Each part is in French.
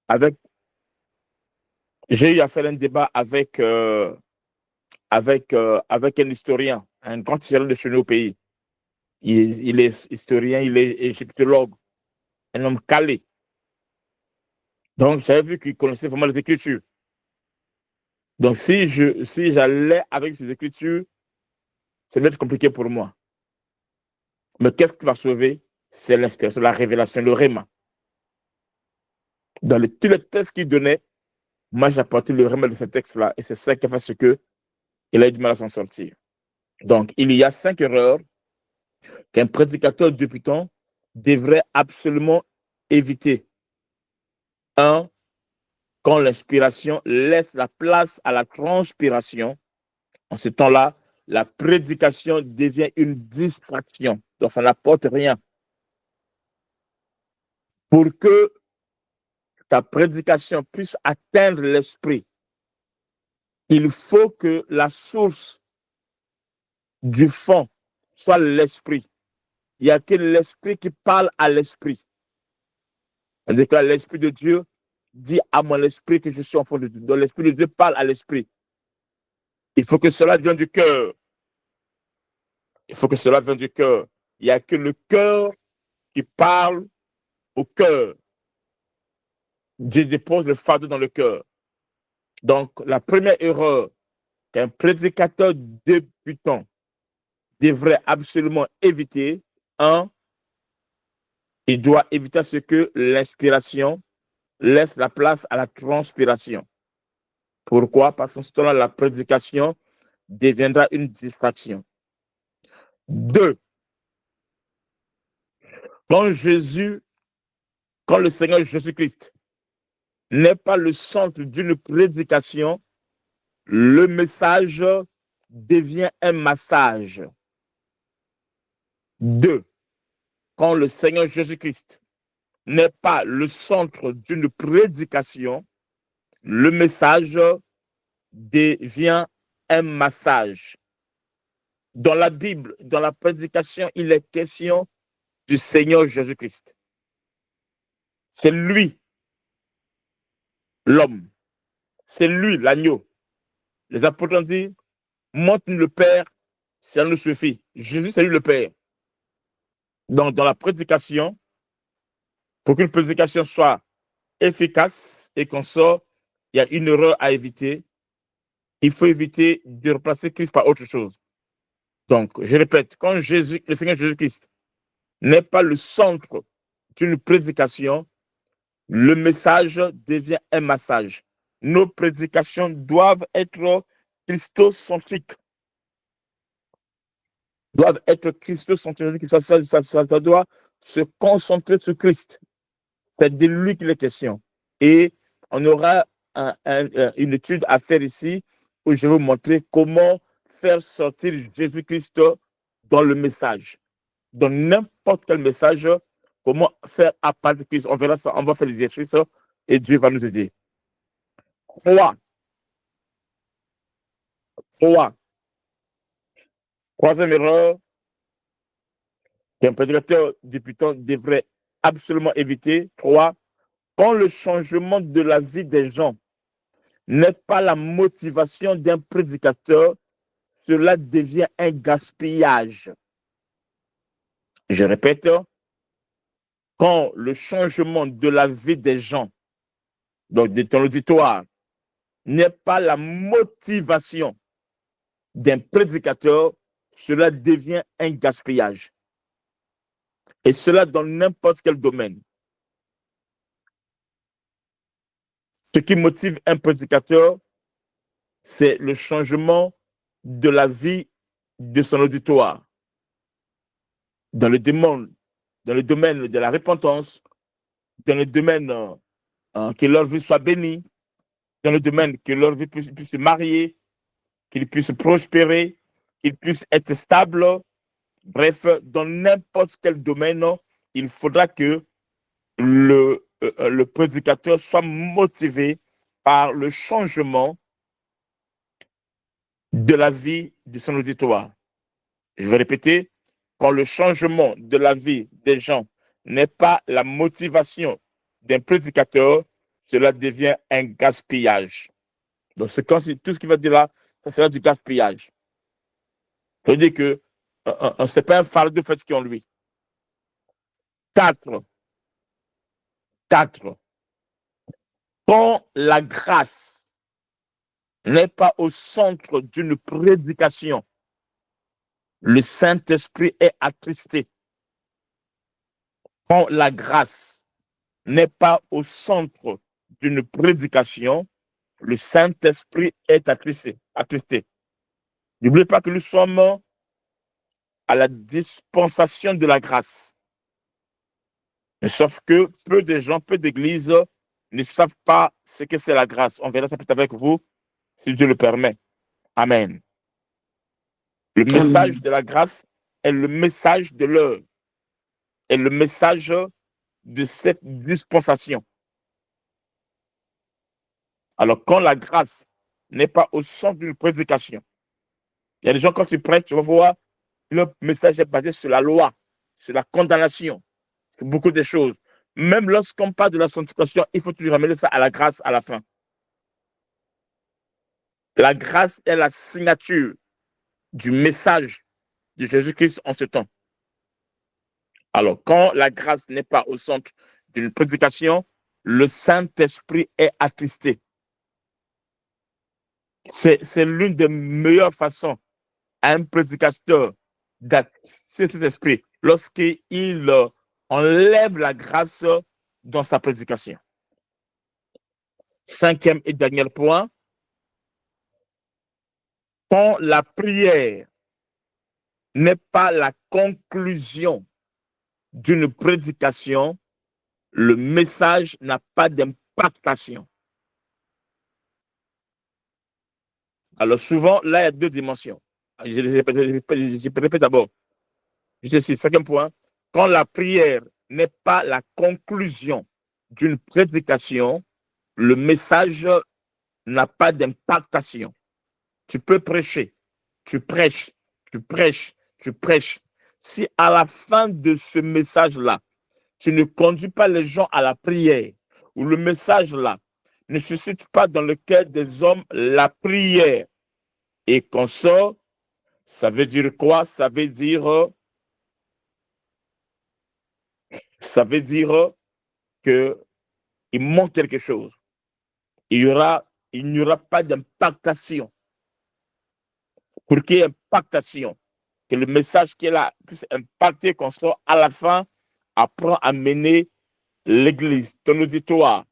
avec, j'ai eu à faire un débat avec un historien, un grand historien de chez nous au pays. Il est historien, il est égyptologue, un homme calé. Donc, j'avais vu qu'il connaissait vraiment les Écritures. Donc, si j'allais avec ces Écritures, ça va être compliqué pour moi. Mais qu'est-ce qui va sauver? C'est l'inspiration, la révélation, le réma. Dans tous les textes qu'il donnait, moi, j'ai apporté le réma de ce texte-là. Et c'est ça qui a fait ce qu'il a eu du mal à s'en sortir. Donc, il y a 5 erreurs qu'un prédicateur débutant devrait absolument éviter. 1. Quand l'inspiration laisse la place à la transpiration, en ce temps-là, la prédication devient une distraction. Donc, ça n'apporte rien. Pour que ta prédication puisse atteindre l'esprit, il faut que la source du fond soit l'esprit. Il n'y a que l'esprit qui parle à l'esprit. C'est-à-dire que l'esprit de Dieu dit à mon esprit que je suis enfant de Dieu. Donc l'esprit de Dieu parle à l'esprit. Il faut que cela vienne du cœur. Il faut que cela vienne du cœur. Il n'y a que le cœur qui parle au cœur. Dieu dépose le fardeau dans le cœur. Donc, la première erreur qu'un prédicateur débutant devrait absolument éviter, 1, il doit éviter ce que l'inspiration laisse la place à la transpiration. Pourquoi? Parce qu'en ce temps-là, la prédication deviendra une distraction. 2, quand le Seigneur Jésus-Christ n'est pas le centre d'une prédication, le message devient un massage. 2, quand le Seigneur Jésus-Christ n'est pas le centre d'une prédication, le message devient un massage. Dans la Bible, dans la prédication, il est question du Seigneur Jésus-Christ. C'est lui, l'homme. C'est lui, l'agneau. Les apôtres ont dit, montre-nous le Père, ça nous suffit. Jésus, c'est lui le Père. Donc, dans la prédication, pour qu'une prédication soit efficace et qu'on sort, il y a une erreur à éviter. Il faut éviter de remplacer Christ par autre chose. Donc, je répète, quand le Seigneur Jésus-Christ n'est pas le centre d'une prédication, le message devient un massage. Nos prédications doivent être christocentriques. Doivent être christocentriques. Ça doit se concentrer sur Christ. C'est de lui qu'il est question. Et on aura une étude à faire ici où je vais vous montrer comment faire sortir Jésus-Christ dans le message. Dans n'importe quel message, comment faire apparaître Christ. On verra ça, on va faire des exercices et Dieu va nous aider. 3. Troisième erreur qu'un prédicateur débutant devrait absolument éviter. 3. Quand le changement de la vie des gens n'est pas la motivation d'un prédicateur, cela devient un gaspillage. Je répète, quand le changement de la vie des gens, donc de ton auditoire, n'est pas la motivation d'un prédicateur, cela devient un gaspillage. Et cela dans n'importe quel domaine. Ce qui motive un prédicateur, c'est le changement de la vie de son auditoire. Dans le domaine de la repentance, dans le domaine que leur vie soit bénie, dans le domaine que leur vie puisse se marier, qu'ils puissent prospérer, qu'ils puissent être stables. Bref, dans n'importe quel domaine, il faudra que le prédicateur soit motivé par le changement de la vie de son auditoire. Je vais répéter, quand le changement de la vie des gens n'est pas la motivation d'un prédicateur, cela devient un gaspillage. Donc, c'est comme si tout ce qu'il va dire là, ça sera du gaspillage. Ça veut dire que ce n'est pas un fardeau fait qui en lui. 4. Quand la grâce n'est pas au centre d'une prédication, le Saint-Esprit est attristé. Quand la grâce n'est pas au centre d'une prédication, le Saint-Esprit est attristé. N'oubliez pas que nous sommes à la dispensation de la grâce. Mais sauf que peu de gens, peu d'églises ne savent pas ce que c'est la grâce. On verra ça peut-être avec vous, si Dieu le permet. Amen. Le message de la grâce est le message de l'heure, est le message de cette dispensation. Alors, quand la grâce n'est pas au centre d'une prédication, il y a des gens, quand ils prêchent, tu vas voir, leur message est basé sur la loi, sur la condamnation, sur beaucoup de choses. Même lorsqu'on parle de la sanctification, il faut toujours ramener ça à la grâce à la fin. La grâce est la signature du message de Jésus-Christ en ce temps. Alors, quand la grâce n'est pas au centre d'une prédication, le Saint-Esprit est attristé. C'est l'une des meilleures façons à un prédicateur d'attister cet esprit lorsqu'il enlève la grâce dans sa prédication. 5e et dernier point, quand la prière n'est pas la conclusion d'une prédication, le message n'a pas d'impactation. Alors souvent, là, il y a 2 dimensions. Je répète d'abord. Je sais, 5e point, quand la prière n'est pas la conclusion d'une prédication, le message n'a pas d'impactation. Tu peux prêcher, tu prêches. Si à la fin de ce message-là, tu ne conduis pas les gens à la prière, ou le message-là ne suscite pas dans le cœur des hommes la prière, et qu'on sort, ça veut dire quoi? Ça veut dire qu'il manque quelque chose. Il n'y aura pas d'impactation. Pour qu'il y ait impactation, que le message qui est là puisse impacter, qu'on soit à la fin, apprend à mener l'église, ton auditoire,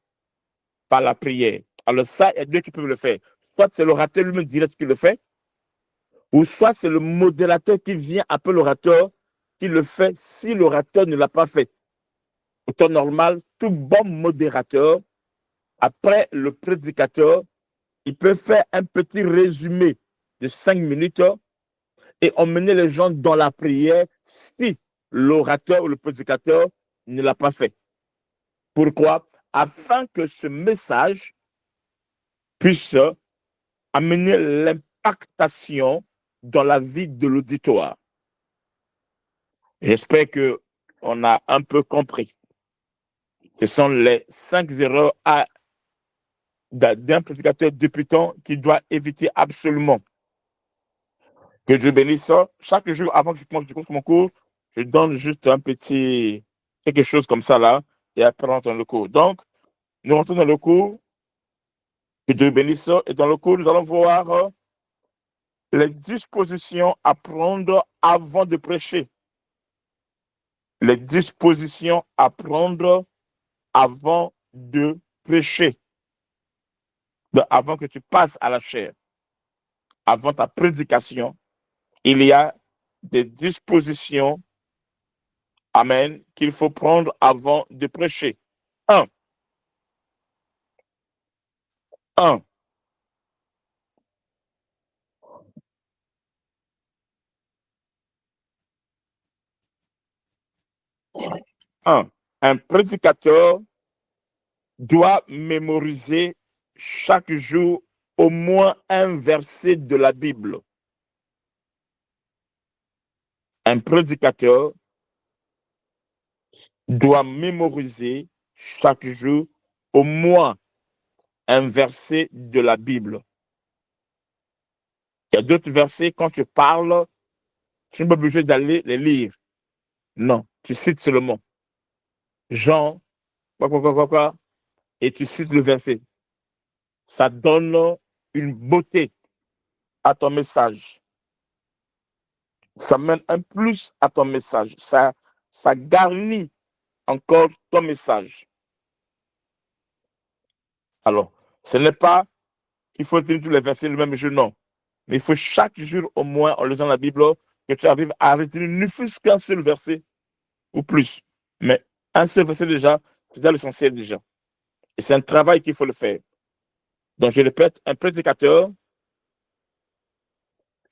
par la prière. Alors ça, il y a 2 qui peuvent le faire. Soit c'est l'orateur lui-même direct qui le fait, ou soit c'est le modérateur qui vient après l'orateur qui le fait si l'orateur ne l'a pas fait. Au temps normal, tout bon modérateur, après le prédicateur, il peut faire un petit résumé de 5 minutes et emmener les gens dans la prière si l'orateur ou le prédicateur ne l'a pas fait. Pourquoi? Afin que ce message puisse amener l'impactation dans la vie de l'auditoire. J'espère qu'on a un peu compris. Ce sont les 5 erreurs d'un prédicateur débutant qui doit éviter absolument. Que Dieu bénisse. Chaque jour, avant que je commence mon cours, je donne juste un petit quelque chose comme ça là, et après on rentre dans le cours. Donc, nous rentrons dans le cours. Que Dieu bénisse. Et dans le cours, nous allons voir les dispositions à prendre avant de prêcher. Les dispositions à prendre avant de prêcher. Avant que tu passes à la chair, avant ta prédication, il y a des dispositions, amen, qu'il faut prendre avant de prêcher. 1. Un prédicateur doit mémoriser chaque jour au moins un verset de la Bible. Un prédicateur doit mémoriser chaque jour au moins un verset de la Bible. Il y a d'autres versets, quand tu parles, tu n'es pas obligé d'aller les lire. Non, tu cites seulement Jean, quoi, et tu cites le verset. Ça donne une beauté à ton message. Ça mène un plus à ton message. Ça garnit encore ton message. Alors, ce n'est pas qu'il faut tenir tous les versets le même jour, non. Mais il faut chaque jour, au moins, en lisant la Bible, que tu arrives à retenir ne fût-ce qu'un seul verset ou plus. Mais un seul verset déjà, c'est déjà l'essentiel déjà. Et c'est un travail qu'il faut le faire. Donc, je répète, un prédicateur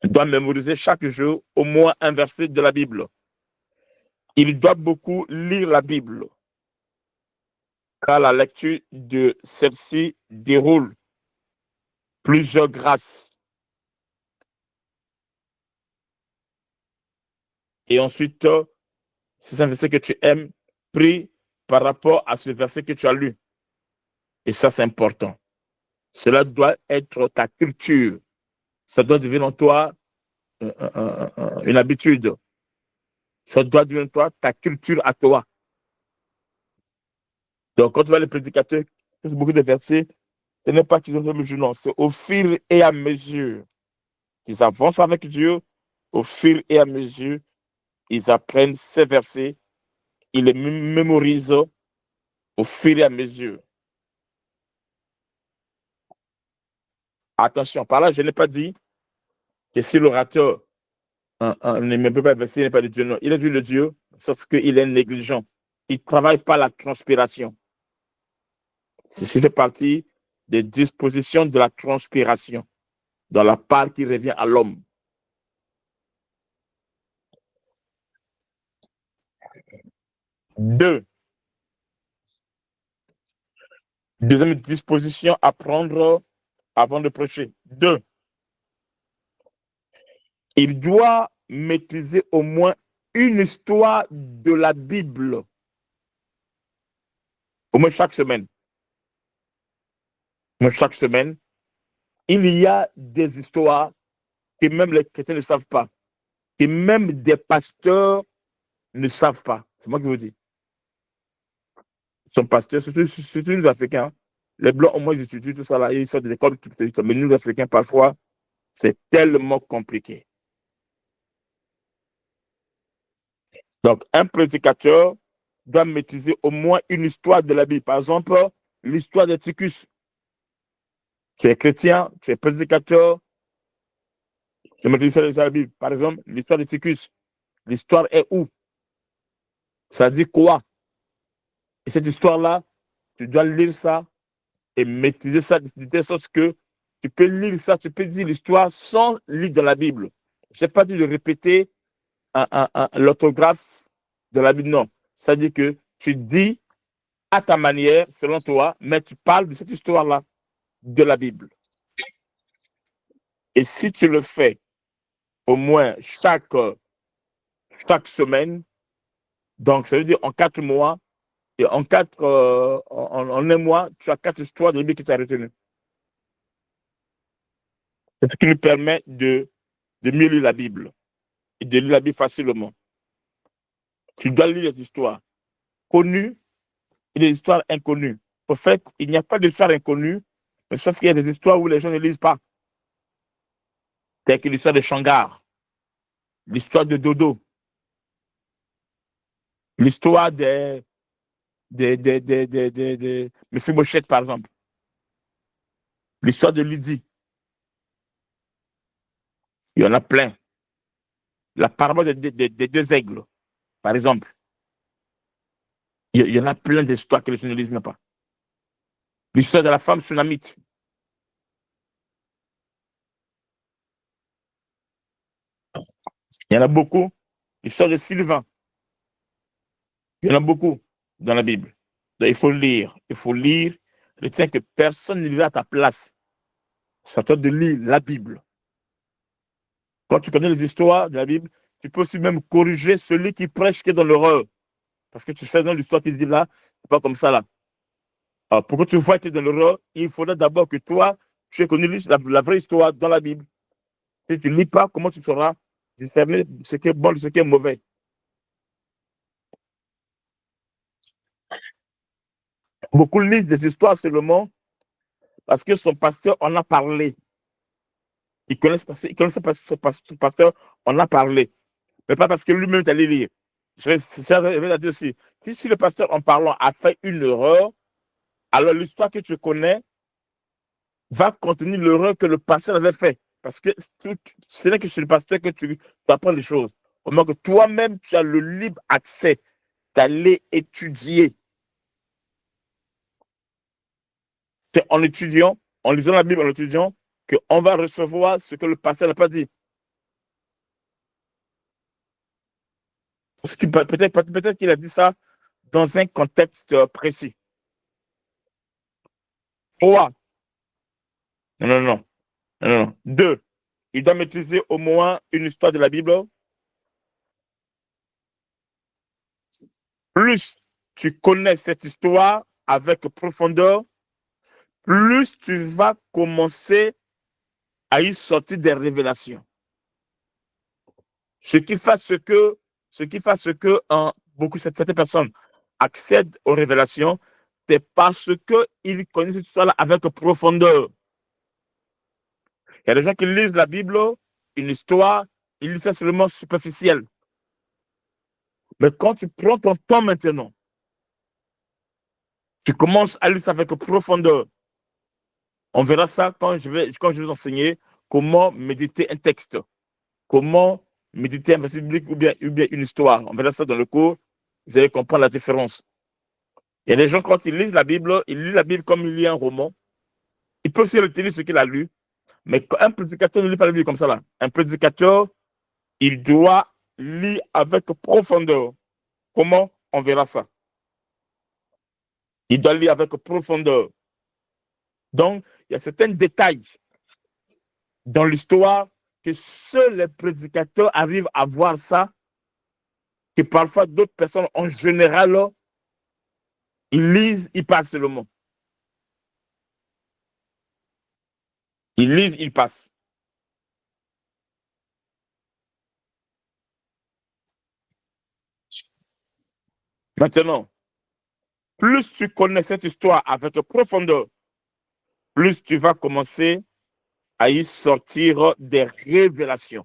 doit mémoriser chaque jour au moins un verset de la Bible. Il doit beaucoup lire la Bible, car la lecture de celle-ci déroule plusieurs grâces. Et ensuite, si c'est un verset que tu aimes, prie par rapport à ce verset que tu as lu. Et ça, c'est important. Cela doit être ta culture. Ça doit devenir en toi une habitude. Ça doit devenir en toi ta culture à toi. Donc, quand tu vois les prédicateurs, c'est beaucoup de versets, ce n'est pas qu'ils ont le jour, non. C'est au fur et à mesure qu'ils avancent avec Dieu, au fur et à mesure, ils apprennent ces versets, ils les mémorisent au fur et à mesure. Attention, par là, je n'ai pas dit que si l'orateur ne peut pas verser, il n'est pas de Dieu. Non, il est de Dieu, sauf qu'il est négligent. Il ne travaille pas la transpiration. Ceci fait partie des dispositions de la transpiration, dans la part qui revient à l'homme. Deuxième disposition à prendre avant de prêcher. 2, il doit maîtriser au moins une histoire de la Bible, au moins chaque semaine. Au moins chaque semaine, il y a des histoires que même les chrétiens ne savent pas, que même des pasteurs ne savent pas. C'est moi qui vous dis. Ils sont pasteurs, surtout les Africains. Les Blancs, au moins, ils étudient tout ça là, ils sortent des écoles, mais nous, les Africains, parfois, c'est tellement compliqué. Donc, un prédicateur doit maîtriser au moins une histoire de la Bible. Par exemple, l'histoire de Ticus. Tu es chrétien, tu es prédicateur, tu maîtrises l'histoire de la Bible. Par exemple, l'histoire de Ticus. L'histoire est où? Ça dit quoi? Et cette histoire-là, tu dois lire ça et maîtriser ça de telle sorte que tu peux lire ça, tu peux dire l'histoire sans lire dans la Bible. Je n'ai pas dit de répéter l'orthographe de la Bible, non. Ça dit que tu dis à ta manière, selon toi, mais tu parles de cette histoire-là de la Bible. Et si tu le fais au moins chaque semaine, donc ça veut dire en 4 mois, et en un mois, tu as 4 histoires de la Bible que tu as retenues. C'est ce qui nous permet de mieux lire la Bible et de lire la Bible facilement. Tu dois lire les histoires connues et des histoires inconnues. En fait, il n'y a pas d'histoire inconnue, mais sauf qu'il y a des histoires où les gens ne lisent pas. Telle que l'histoire de Shangar, l'histoire de Dodo, l'histoire de Mephibosheth, par exemple, l'histoire de Lydie. Il y en a plein. La parabole des 2 aigles, par exemple. Il y en a plein d'histoires que les gens ne lisent même pas. L'histoire de la femme sunamite. Il y en a beaucoup. L'histoire de Sylvain. Il y en a beaucoup dans la Bible. Donc, il faut lire. Il faut lire. Retiens que personne ne lira à ta place. C'est à toi de lire la Bible. Quand tu connais les histoires de la Bible, tu peux aussi même corriger celui qui prêche qui est dans l'erreur. Parce que tu sais dans l'histoire qui se dit là, c'est pas comme ça là. Alors, pour que tu vois que tu es dans l'erreur, il faudrait d'abord que toi, tu aies connu la vraie histoire dans la Bible. Si tu ne lis pas, comment tu sauras discerner ce qui est bon et ce qui est mauvais? Beaucoup lisent des histoires seulement parce que son pasteur en a parlé. Ils connaissent pas son pasteur en a parlé. Mais pas parce que lui-même est allé lire. C'est ça, je vais dire aussi. Si le pasteur en parlant a fait une erreur, alors l'histoire que tu connais va contenir l'erreur que le pasteur avait fait. Parce que ce n'est que sur le pasteur que tu apprends les choses. Au moins que toi-même, tu as le libre accès d'aller étudier. C'est en étudiant, en lisant la Bible, en étudiant, qu'on va recevoir ce que le pasteur n'a pas dit. Peut-être qu'il a dit ça dans un contexte précis. 3. Non, non, non. Non, non. 2. Il doit maîtriser au moins une histoire de la Bible. Plus tu connais cette histoire avec profondeur, plus tu vas commencer à y sortir des révélations. Ce qui fait que certaines personnes accèdent aux révélations, c'est parce qu'ils connaissent cette histoire-là avec profondeur. Il y a des gens qui lisent la Bible, une histoire, ils lisent ça seulement superficiel. Mais quand tu prends ton temps maintenant, tu commences à lire ça avec profondeur. On verra ça quand je vais vous enseigner comment méditer un texte, comment méditer un verset biblique ou bien une histoire. On verra ça dans le cours, vous allez comprendre la différence. Il y a des gens, quand ils lisent la Bible, ils lisent la Bible comme il lit un roman. Il peut aussi retenir ce qu'il a lu, mais un prédicateur ne lit pas la Bible comme ça. Là. Un prédicateur, il doit lire avec profondeur. Comment? On verra ça. Il doit lire avec profondeur. Donc, il y a certains détails dans l'histoire que seuls les prédicateurs arrivent à voir ça, que parfois d'autres personnes en général, ils lisent, ils passent seulement. Ils lisent, ils passent. Maintenant, plus tu connais cette histoire avec profondeur, plus tu vas commencer à y sortir des révélations.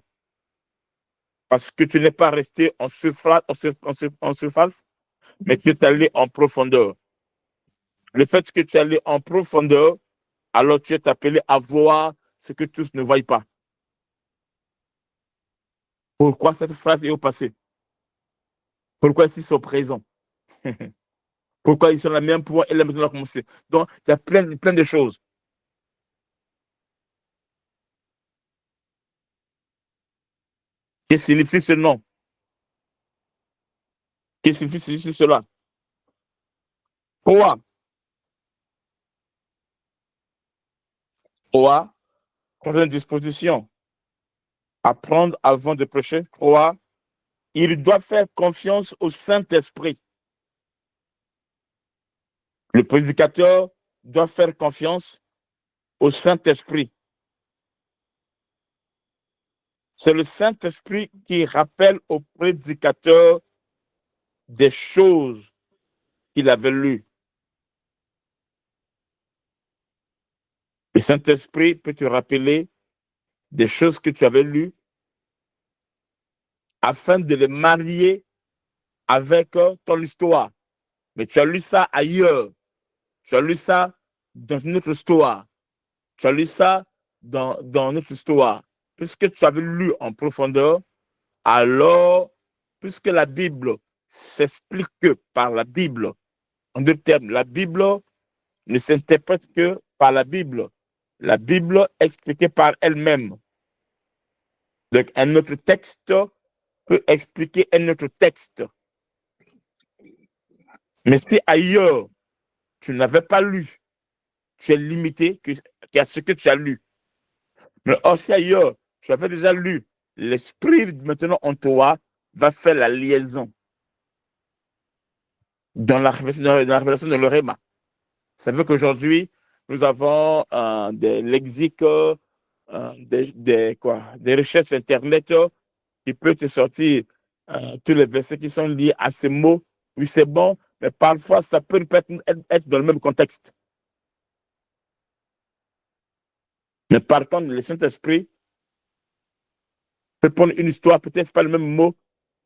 Parce que tu n'es pas resté en surface, mais tu es allé en profondeur. Le fait que tu es allé en profondeur, alors tu es appelé à voir ce que tous ne voient pas. Pourquoi cette phrase est au passé? Pourquoi ils sont présents? Pourquoi ils sont là même pour et là maintenant commencer? Donc, il y a plein de choses. Qu'est-ce que signifie ce nom? Qu'est-ce que signifie cela? 3. 3. Troisième disposition. Apprendre avant de prêcher. 3. Il doit faire confiance au Saint-Esprit. Le prédicateur doit faire confiance au Saint-Esprit. C'est le Saint-Esprit qui rappelle au prédicateur des choses qu'il avait lues. Le Saint-Esprit peut te rappeler des choses que tu avais lues afin de les marier avec ton histoire. Mais tu as lu ça ailleurs. Tu as lu ça dans une autre histoire. Tu as lu ça dans notre histoire. Puisque tu avais lu en profondeur, alors, puisque la Bible s'explique que par la Bible, en deux termes, la Bible ne s'interprète que par la Bible. La Bible expliquée par elle-même. Donc, un autre texte peut expliquer un autre texte. Mais si ailleurs, tu n'avais pas lu, tu es limité à ce que tu as lu. Mais aussi ailleurs, tu avais déjà lu, l'esprit maintenant en toi va faire la liaison dans la révélation de l'Orema. Ça veut qu'aujourd'hui, nous avons des lexiques, des recherches Internet qui peuvent te sortir tous les versets qui sont liés à ces mots. Oui, c'est bon, mais parfois, ça peut être dans le même contexte. Mais par contre, le Saint-Esprit peut prendre une histoire, peut-être pas le même mot,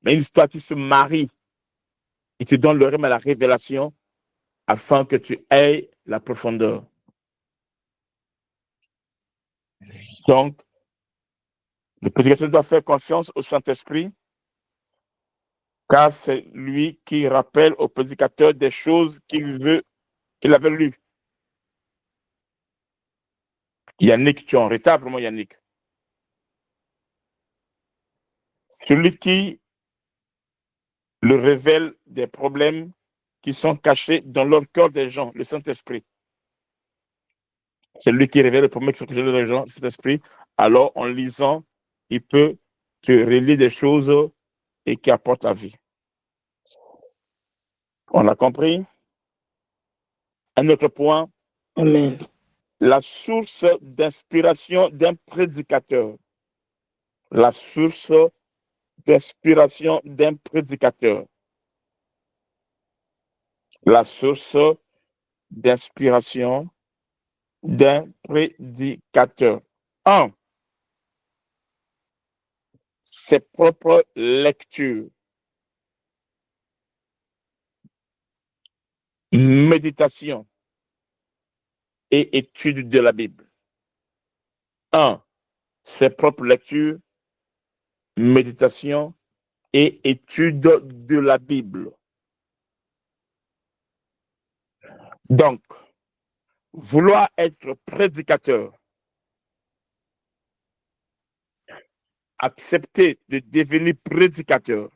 mais une histoire qui se marie. Il te donne le rêve à la révélation afin que tu aies la profondeur. Donc, le prédicateur doit faire confiance au Saint-Esprit, car c'est lui qui rappelle au prédicateur des choses qu'il avait lues. Yannick, tu es en retard pour moi, Yannick. Celui qui le révèle des problèmes qui sont cachés dans leur cœur des gens, le Saint-Esprit. C'est lui qui révèle les problèmes qui sont cachés dans les gens, le Saint-Esprit. Alors, en lisant, il peut te relier des choses et qui apportent la vie. On a compris? Un autre point. Amen. La source d'inspiration d'un prédicateur. La source d'inspiration d'un prédicateur. La source d'inspiration d'un prédicateur. 1. Ses propres lectures. Méditation et étude de la Bible. 1. Ses propres lectures, méditation et étude de la Bible. Donc, vouloir être prédicateur, accepter de devenir prédicateur,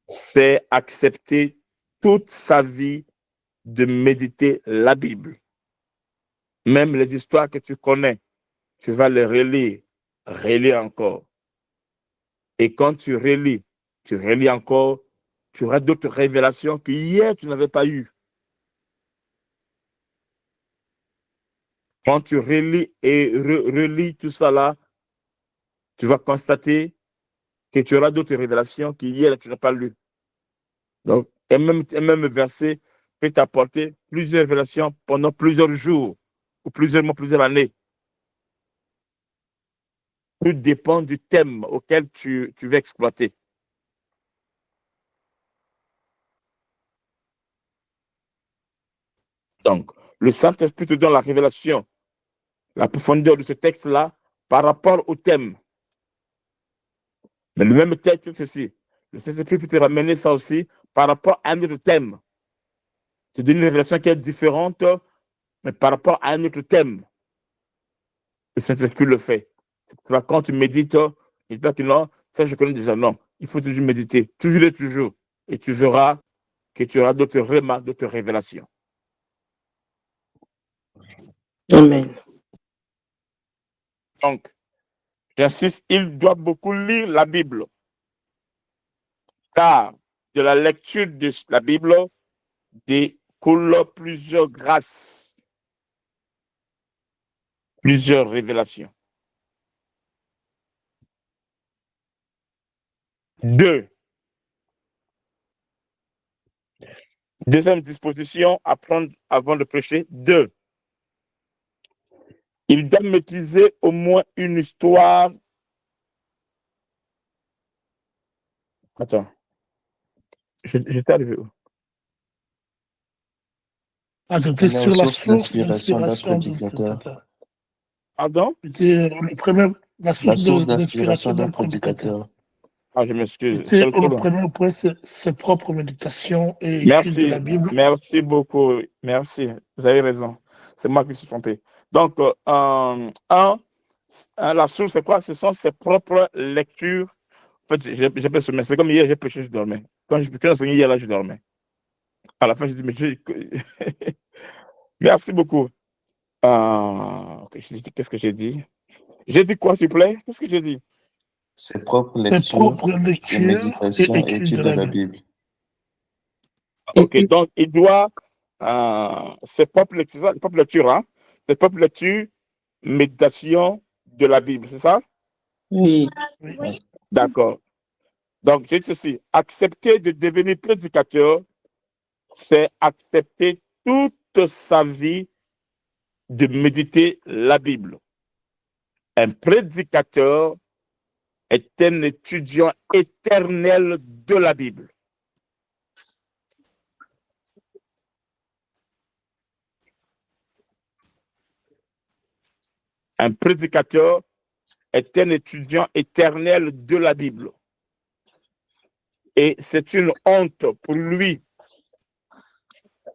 c'est accepter toute sa vie de méditer la Bible. Même les histoires que tu connais, tu vas les relire encore. Et quand tu relis encore, tu auras d'autres révélations que hier tu n'avais pas eues. Quand tu relis et relis tout ça là, tu vas constater que tu auras d'autres révélations que hier tu n'as pas lues. Donc, un même verset peut t'apporter plusieurs révélations pendant plusieurs jours ou plusieurs mois, plusieurs années. Tout dépend du thème auquel tu veux exploiter. Donc, le Saint-Esprit te donne la révélation, la profondeur de ce texte-là par rapport au thème. Mais le même texte, ceci, le Saint-Esprit peut te ramener ça aussi par rapport à un autre thème. C'est une révélation qui est différente, mais par rapport à un autre thème. Le Saint-Esprit le fait. C'est quand tu médites, il dit que non, ça je connais déjà. Non, il faut toujours méditer, toujours et toujours. Et tu verras que tu auras d'autres remarques, d'autres révélations. Amen. Donc, j'insiste, il doit beaucoup lire la Bible. Car de la lecture de la Bible découle plusieurs grâces, plusieurs révélations. 2. Deuxième disposition à prendre avant de prêcher. 2. Il doit maîtriser au moins une histoire. Attends. J'étais arrivé où? J'étais sur la source d'inspiration d'un prédicateur. Pardon? C'était la source d'inspiration d'un prédicateur. Ah, je m'excuse. C'était le premier point, ses propres méditations et études de la Bible. Merci beaucoup. Merci. Vous avez raison. C'est moi qui me suis trompé. Donc, la source, c'est quoi? Ce sont ses propres lectures. En fait, j'ai pas sommeil. C'est comme hier, j'ai prêché, je dormais. Quand je enseignais hier, là, je dormais. À la fin, je dis, mais merci beaucoup. Qu'est-ce que j'ai dit? J'ai dit quoi, s'il vous plaît? Qu'est-ce que j'ai dit? Ses propres lectures, ses méditations et études de la Bible. Ok, donc il doit ses propres lectures, hein? Ses propres lectures, méditation de la Bible, c'est ça? Oui. Oui. D'accord. Donc, j'ai dit ceci. Accepter de devenir prédicateur, c'est accepter toute sa vie de méditer la Bible. Un prédicateur est un étudiant éternel de la Bible. Un prédicateur est un étudiant éternel de la Bible. Et c'est une honte pour lui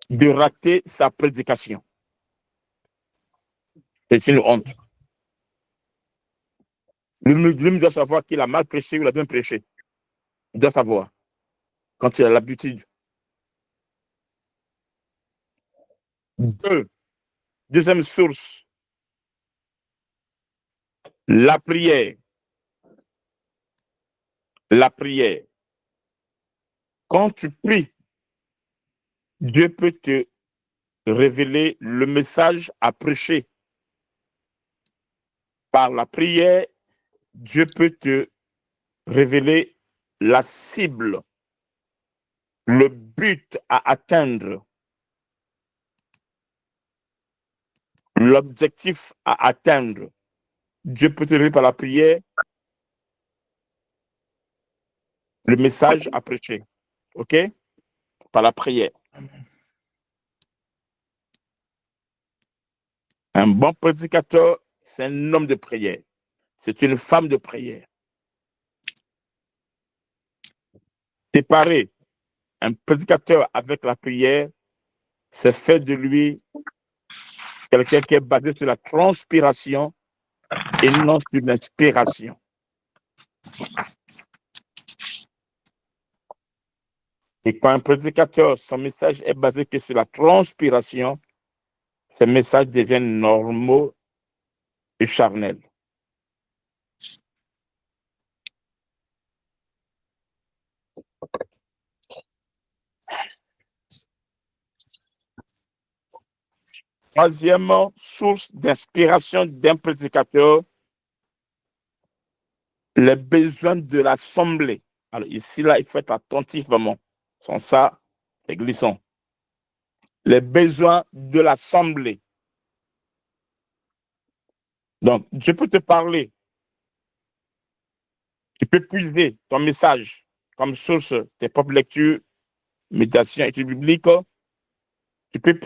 de rater sa prédication. C'est une honte. Lui doit savoir qu'il a mal prêché ou il a bien prêché. Il doit savoir quand il a l'habitude. Deuxième source, la prière. La prière. Quand tu pries, Dieu peut te révéler le message à prêcher. Par la prière, Dieu peut te révéler la cible, le but à atteindre, l'objectif à atteindre. Dieu peut te révéler par la prière le message à prêcher. OK? Par la prière. Un bon prédicateur, c'est un homme de prière. C'est une femme de prière. Séparer un prédicateur avec la prière, c'est faire de lui quelqu'un qui est basé sur la transpiration et non sur l'inspiration. Et quand un prédicateur, son message est basé que sur la transpiration, ces messages deviennent normaux et charnels. Troisième source d'inspiration d'un prédicateur, les besoins de l'assemblée. Alors ici, là, il faut être attentif vraiment. Sans ça, c'est glissant. Les besoins de l'assemblée. Donc, je peux te parler. Tu peux puiser ton message comme source, tes propres lectures, méditation, études bibliques. Tu peux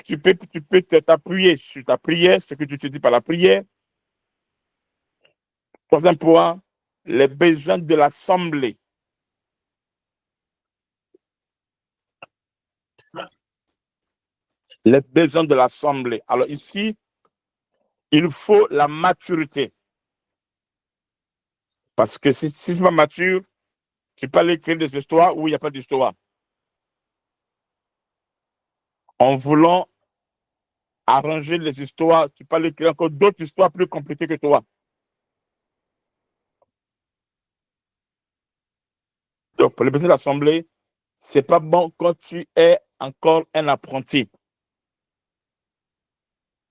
t'appuyer sur ta prière, ce que tu te dis par la prière. Troisième point, les besoins de l'assemblée. Les besoins de l'assemblée. Alors ici, il faut la maturité. Parce que si tu n'es pas mature, tu peux aller écrire des histoires où il n'y a pas d'histoire. En voulant arranger les histoires, tu peux aller écrire encore d'autres histoires plus compliquées que toi. Donc, pour les besoins de l'assemblée, ce n'est pas bon quand tu es encore un apprenti.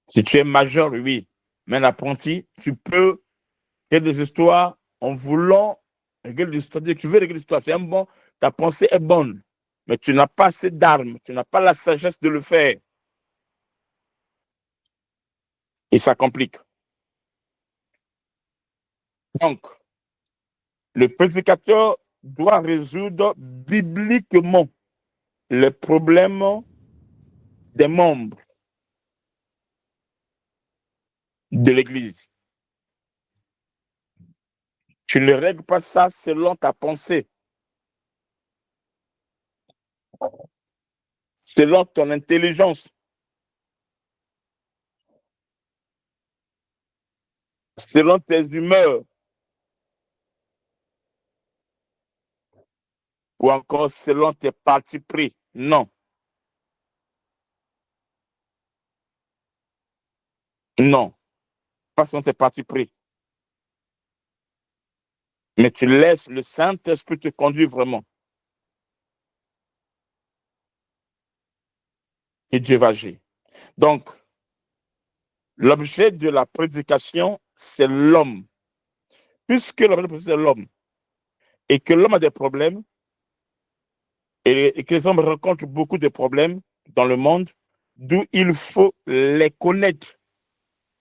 Si tu es majeur, oui. Mais un apprenti, tu peux écrire des histoires en voulant écrire des histoires. Tu veux écrire des histoires, c'est un bon, ta pensée est bonne, mais tu n'as pas assez d'armes, tu n'as pas la sagesse de le faire. Et ça complique. Donc, le prédicateur doit résoudre bibliquement les problèmes des membres de l'Église. Tu ne règles pas ça selon ta pensée, selon ton intelligence, selon tes humeurs, ou encore selon tes partis pris. Non. Non. Pas selon tes partis pris. Mais tu laisses le Saint-Esprit te conduire vraiment. et Dieu va agir. Donc, l'objet de la prédication, c'est l'homme. Puisque l'objet de la prédication, c'est l'homme, et que l'homme a des problèmes, et que les hommes rencontrent beaucoup de problèmes dans le monde, d'où il faut les connaître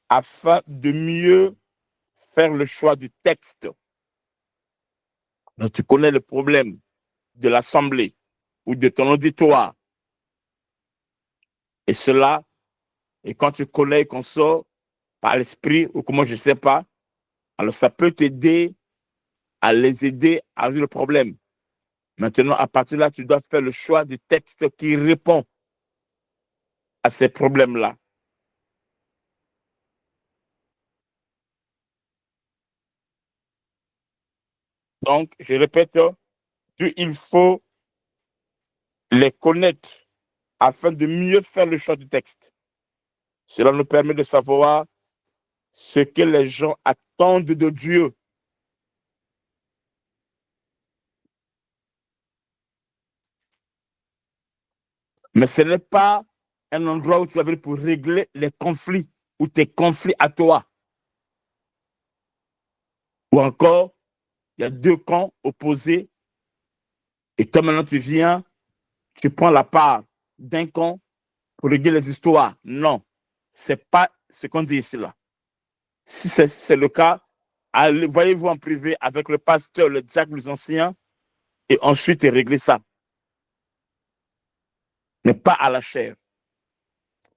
afin de mieux faire le choix du texte. Donc, tu connais le problème de l'assemblée ou de ton auditoire. Et cela, et quand tu connais qu'on sort par l'esprit ou comment je ne sais pas, alors ça peut t'aider à les aider à résoudre le problème. Maintenant, à partir de là, tu dois faire le choix du texte qui répond à ces problèmes-là. Donc, je répète, il faut les connaître afin de mieux faire le choix du texte. Cela nous permet de savoir ce que les gens attendent de Dieu. Mais ce n'est pas un endroit où tu vas venir pour régler les conflits ou tes conflits à toi. Ou encore, il y a deux camps opposés et toi maintenant tu viens, tu prends la part d'un camp pour régler les histoires. Non, ce n'est pas ce qu'on dit ici là. Si c'est le cas, voyez-vous en privé avec le pasteur, le diacre, les anciens, et ensuite régler ça. Mais pas à la chair.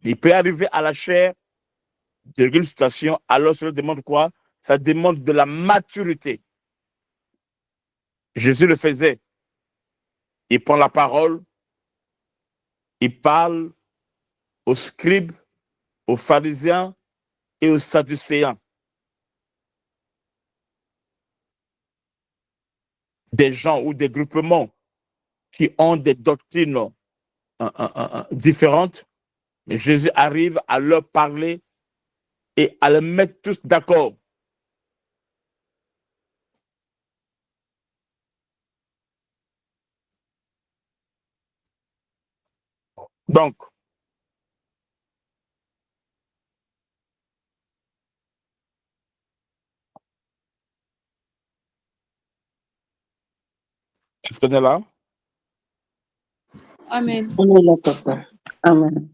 Il peut arriver à la chair de régler une situation, alors cela demande quoi? Ça demande de la maturité. Jésus le faisait. Il prend la parole, il parle aux scribes, aux pharisiens et aux sadducéens. Des gens ou des groupements qui ont des doctrines différentes, mais Jésus arrive à leur parler et à les mettre tous d'accord. Donc, est-ce qu'on est là? Amen. On est là, papa. Amen.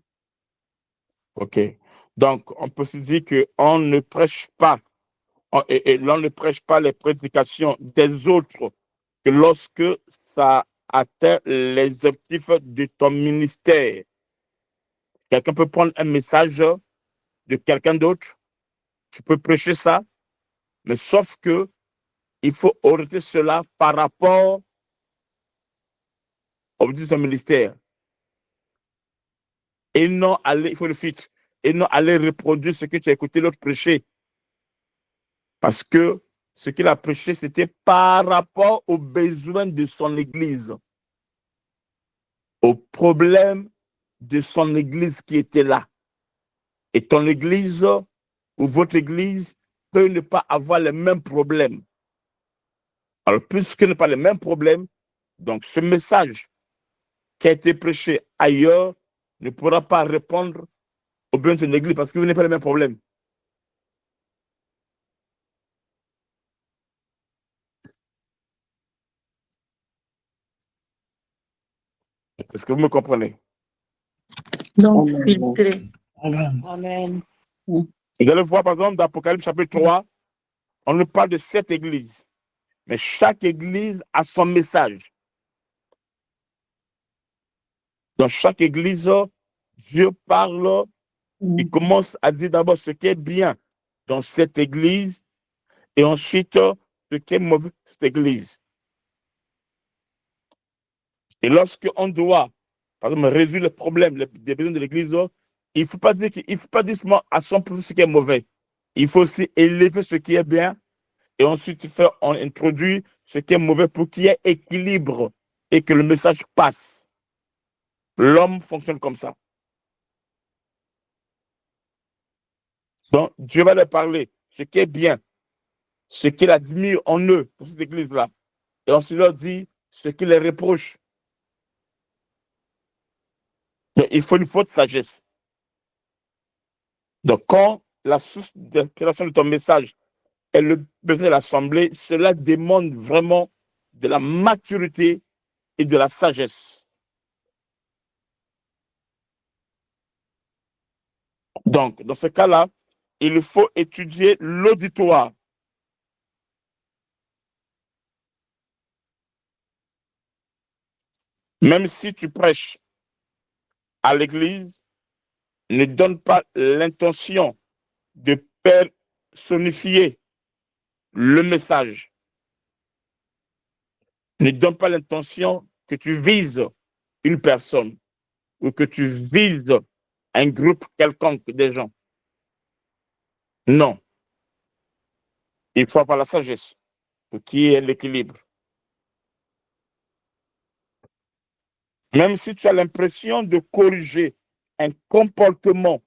OK. Donc, on peut se dire qu'on ne prêche pas, et l'on ne prêche pas les prédications des autres que lorsque ça atteint les objectifs de ton ministère. Quelqu'un peut prendre un message de quelqu'un d'autre, tu peux prêcher ça, mais sauf que il faut orienter cela par rapport au but de son ministère. Et non aller, il faut le fit, et non aller reproduire ce que tu as écouté l'autre prêcher. Parce que ce qu'il a prêché, c'était par rapport aux besoins de son église, aux problèmes de son église qui était là. Et ton église ou votre église peut ne pas avoir les mêmes problèmes. Alors, puisque ne pas les mêmes problèmes, donc ce message qui a été prêché ailleurs ne pourra pas répondre aux besoins de l'église parce que vous n'avez pas les mêmes problèmes. Est-ce que vous me comprenez? Donc, Amen. filtré. Amen. Amen. Vous allez voir, par exemple, dans Apocalypse chapitre 3, on nous parle de 7 églises. Mais chaque église a son message. Dans chaque église, Dieu parle, il commence à dire d'abord ce qui est bien dans cette église et ensuite ce qui est mauvais dans cette église. Et lorsqu'on doit, par exemple, résoudre les problèmes, les besoins de l'église, il ne faut pas dire seulement à 100% ce qui est mauvais. Il faut aussi élever ce qui est bien et ensuite on introduit ce qui est mauvais pour qu'il y ait équilibre et que le message passe. L'homme fonctionne comme ça. Donc, Dieu va leur parler ce qui est bien, ce qu'il admire en eux, pour cette église-là. Et ensuite leur dit ce qu'il les reproche. Donc, il faut une forte sagesse. Donc, quand la source d'inspiration de ton message est le besoin de l'Assemblée, cela demande vraiment de la maturité et de la sagesse. Donc, dans ce cas-là, il faut étudier l'auditoire. Même si tu prêches à l'église, ne donne pas l'intention de personnifier le message. Ne donne pas l'intention que tu vises une personne ou que tu vises un groupe quelconque de gens. Non. Il faut avoir la sagesse pour qu'il y ait l'équilibre. Même si tu as l'impression de corriger un comportement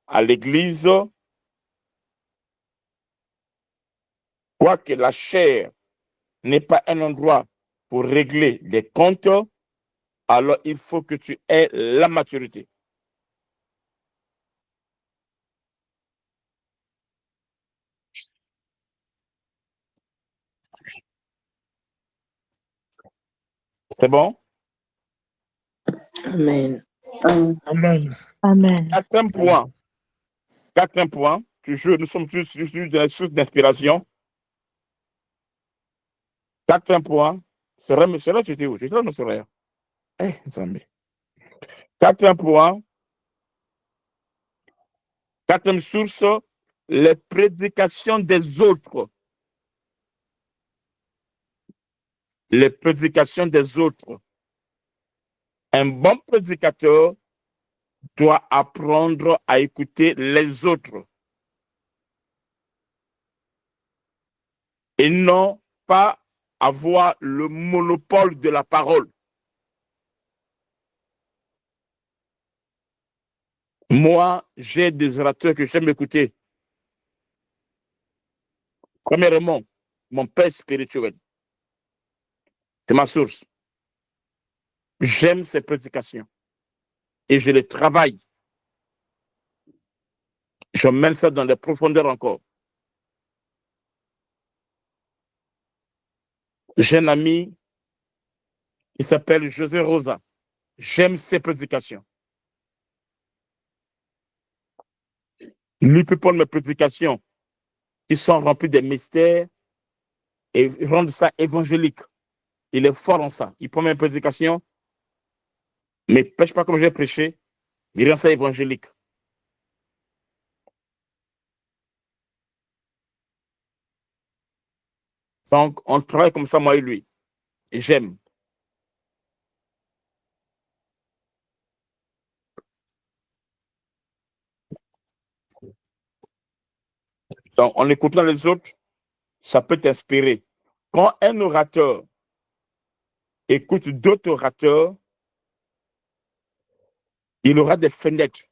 à l'église, quoique la chair n'est pas un endroit pour régler des comptes, alors il faut que tu aies la maturité. C'est bon? Amen. Amen. Amen. Quatrième point, toujours, nous sommes tous sur des sources d'inspiration. Quatrième point, serait j'étais où? J'étais là, non, serait. Quatrième point, quatrième source, les prédications des autres. Les prédications des autres. Un bon prédicateur doit apprendre à écouter les autres et non pas avoir le monopole de la parole. Moi, j'ai des orateurs que j'aime écouter. Premièrement, mon père spirituel. C'est ma source. J'aime ses prédications et je les travaille. Je mène ça dans les profondeurs encore. J'ai un ami qui s'appelle José Rosa. J'aime ses prédications. Lui peut prendre mes prédications qui sont remplies de mystères et rendre ça évangélique. Il est fort en ça. Il prend mes prédications, mais ne prêche pas comme j'ai prêché, il rend ça évangélique. Donc, on travaille comme ça, moi et lui. Et j'aime. Donc, en écoutant les autres, ça peut t'inspirer. Quand un orateur écoute d'autres orateurs, il aura des fenêtres.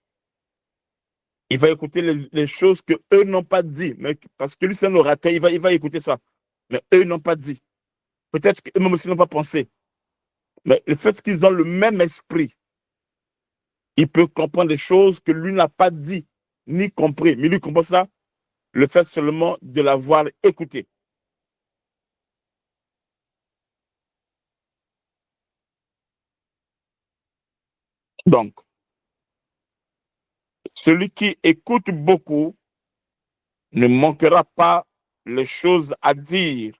Il va écouter les choses qu'eux n'ont pas dit. Mais parce que lui, c'est un orateur, il va écouter ça. Mais eux n'ont pas dit. Peut-être qu'eux-mêmes aussi n'ont pas pensé. Mais le fait qu'ils ont le même esprit, il peut comprendre des choses que lui n'a pas dit, ni compris. Mais lui comprend ça, le fait seulement de l'avoir écouté. Donc, celui qui écoute beaucoup ne manquera pas les choses à dire.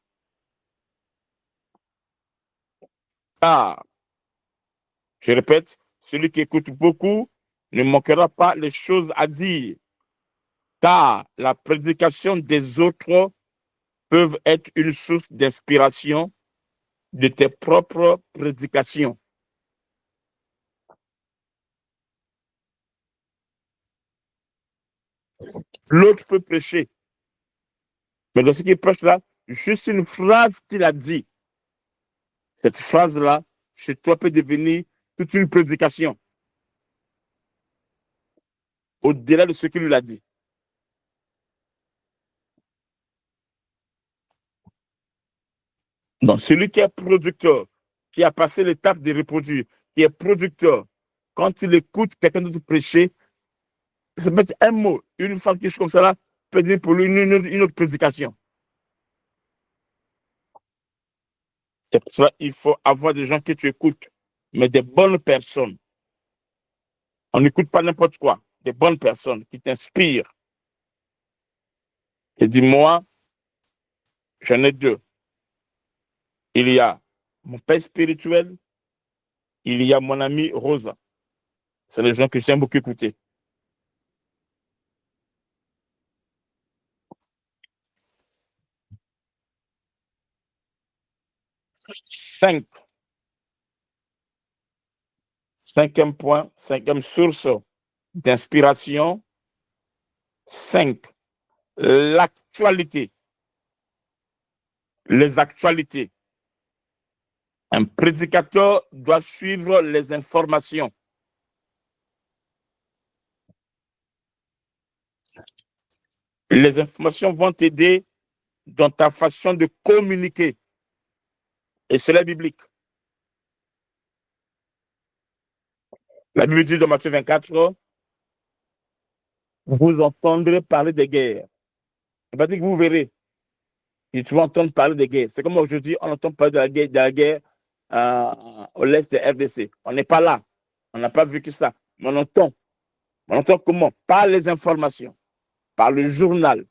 Car, je répète, celui qui écoute beaucoup ne manquera pas les choses à dire. Car la prédication des autres peuvent être une source d'inspiration de tes propres prédications. L'autre peut prêcher. Mais dans ce qu'il prêche là, juste une phrase qu'il a dit, cette phrase-là, chez toi, peut devenir toute une prédication. Au-delà de ce qu'il lui a dit. Donc, celui qui est producteur, qui a passé l'étape de reproduire, qui est producteur, quand il écoute quelqu'un d'autre prêcher, ça peut être un mot, une phrase, quelque chose comme ça, là, peut dire pour lui une autre prédication. C'est pour ça qu'il faut avoir des gens que tu écoutes, mais des bonnes personnes. On n'écoute pas n'importe quoi, des bonnes personnes qui t'inspirent. Et dis-moi, j'en ai deux. Il y a mon père spirituel, il y a mon ami Rosa. C'est les gens que j'aime beaucoup écouter. Cinquième point, cinquième source d'inspiration. 5. L'actualité. Les actualités. Un prédicateur doit suivre les informations. Les informations vont t'aider dans ta façon de communiquer. Et c'est la biblique. La Bible dit dans Matthieu 24, vous entendrez parler des guerres. Il va dire que vous verrez. Et tu vas entendre parler des guerres. C'est comme aujourd'hui, on entend parler de la guerre au l'est de RDC. On n'est pas là. On n'a pas vécu ça. Mais on entend. On entend comment? Par les informations, par le journal.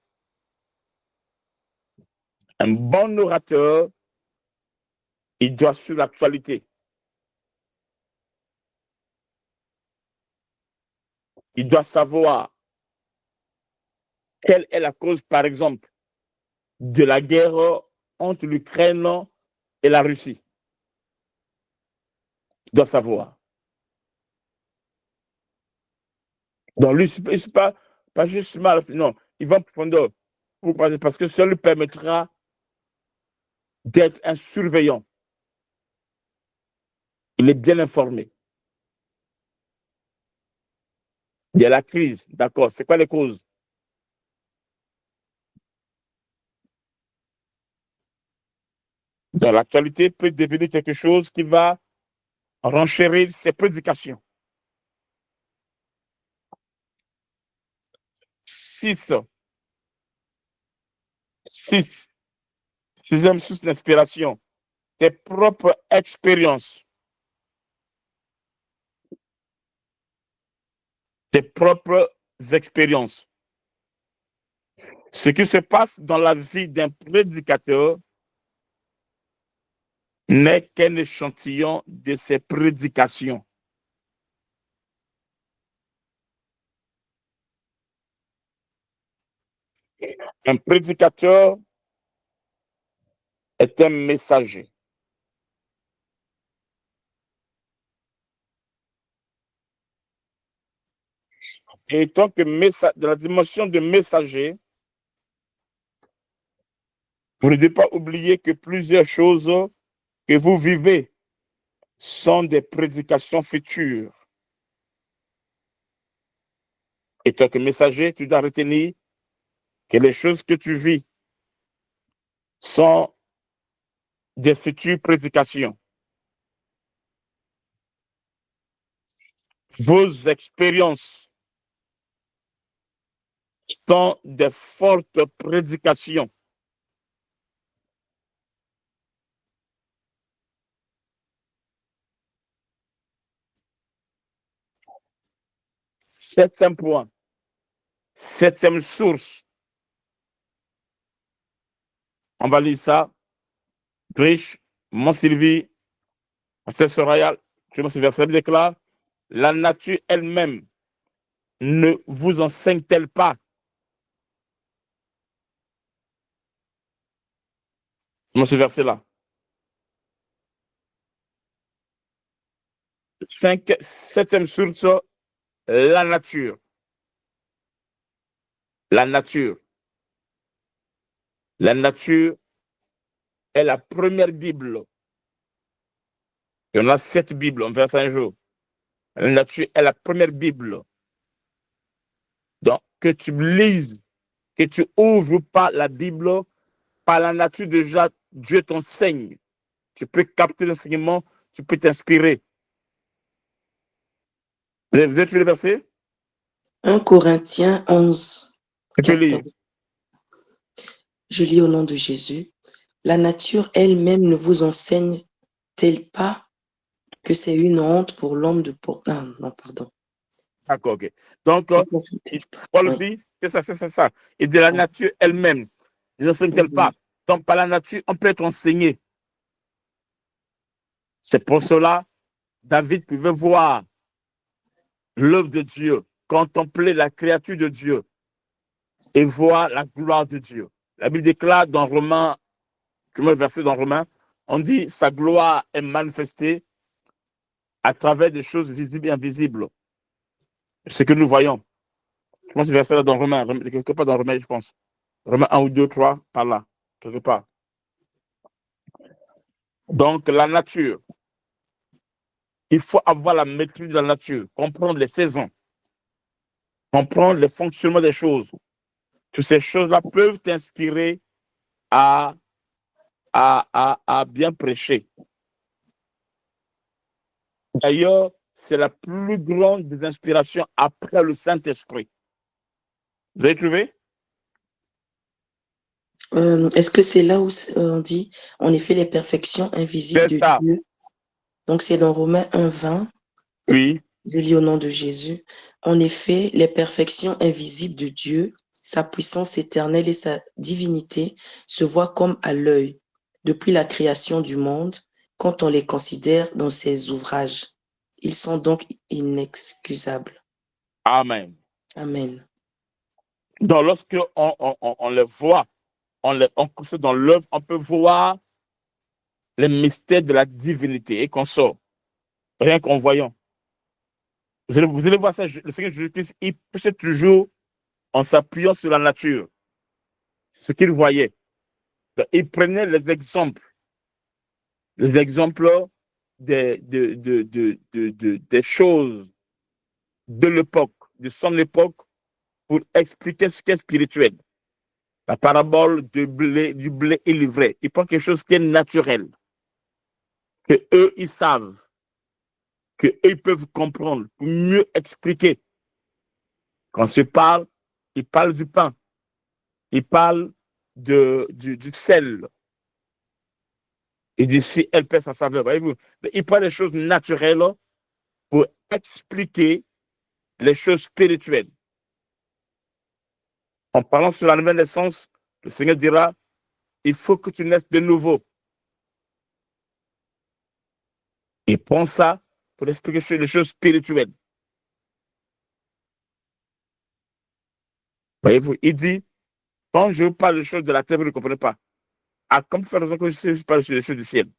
Un bon orateur, il doit suivre l'actualité. Il doit savoir quelle est la cause, par exemple, de la guerre entre l'Ukraine et la Russie. Il doit savoir. Donc, lui, c'est pas juste mal. Non, il va prendre. Parce que ça lui permettra d'être un surveillant. Il est bien informé. Il y a la crise, d'accord. C'est quoi les causes? Donc, l'actualité peut devenir quelque chose qui va renchérir ses prédications. 6. Sixième source d'inspiration. Tes propres expériences. Tes propres expériences. Ce qui se passe dans la vie d'un prédicateur n'est qu'un échantillon de ses prédications. Un prédicateur est un messager. Et tant que dans la dimension de messager, vous ne devez pas oublier que plusieurs choses que vous vivez sont des prédications futures. Et tant que messager, tu dois retenir que les choses que tu vis sont des futures prédications. Vos expériences sont des fortes prédications. Septième point, septième source. On va lire ça. Drish, Mont-Sylvie, Pasteur Royal, je me souviens, ça déclare, la nature elle-même ne vous enseigne-t-elle pas? Ce verset-là. 5, septième source, la nature. La nature. La nature est la première Bible. Il y en a 7 Bibles, on verra ça un jour. La nature est la première Bible. Donc, que tu lises, que tu ouvres pas la Bible, par la nature déjà, Dieu t'enseigne. Tu peux capter l'enseignement, tu peux t'inspirer. Vous avez vu le verset? 1 Corinthiens 11, Tu peux lire. 14. Je lis au nom de Jésus. La nature elle-même ne vous enseigne-t-elle pas que c'est une honte pour l'homme de porter... Ah, non, pardon. D'accord, ok. Donc, Paul dit, c'est ça. Et de la nature elle-même, ne enseigne-t-elle pas? Donc, par la nature, on peut être enseigné. C'est pour cela, David pouvait voir l'œuvre de Dieu, contempler la créature de Dieu et voir la gloire de Dieu. La Bible déclare dans Romains, le verset dans Romains, on dit sa gloire est manifestée à travers des choses visibles et invisibles. Ce que nous voyons. Je pense que ce verset là dans Romains, quelque part dans Romains, je pense. Romains 1 ou 2, 3, par là, quelque part. Donc, la nature. Il faut avoir la maîtrise de la nature, comprendre les saisons, comprendre le fonctionnement des choses. Toutes ces choses-là peuvent t'inspirer à bien prêcher. D'ailleurs, c'est la plus grande des inspirations après le Saint-Esprit. Vous avez trouvé? Est-ce que c'est là où on dit, en effet, les perfections invisibles de Dieu? Donc, c'est dans Romains 1, 20. Oui. Je lis au nom de Jésus. En effet, les perfections invisibles de Dieu, sa puissance éternelle et sa divinité se voient comme à l'œil depuis la création du monde quand on les considère dans ses ouvrages. Ils sont donc inexcusables. Amen. Amen. Donc, lorsque on les voit, on dans l'œuvre, on peut voir les mystères de la divinité et qu'on sort, rien qu'en voyant. Vous allez voir ça, le Seigneur Jésus-Christ, il prêchait toujours en s'appuyant sur la nature, ce qu'il voyait. Donc, il prenait les exemples des choses de l'époque, de son époque, pour expliquer ce qui est spirituel. La parabole du blé et l'ivraie. Il prend quelque chose qui est naturel, que eux, ils savent, que eux, ils peuvent comprendre, pour mieux expliquer. Quand il parle du pain, il parle du sel. Il dit si elle perd sa saveur. Voyez-vous, il prend des choses naturelles pour expliquer les choses spirituelles. En parlant sur la nouvelle naissance, le Seigneur dira, il faut que tu naisses de nouveau. Il prend ça pour expliquer les choses spirituelles. Voyez-vous, il dit, quand je vous parle des choses de la terre, vous ne comprenez pas. Ah, comme faire raison que je parle sur les choses du ciel.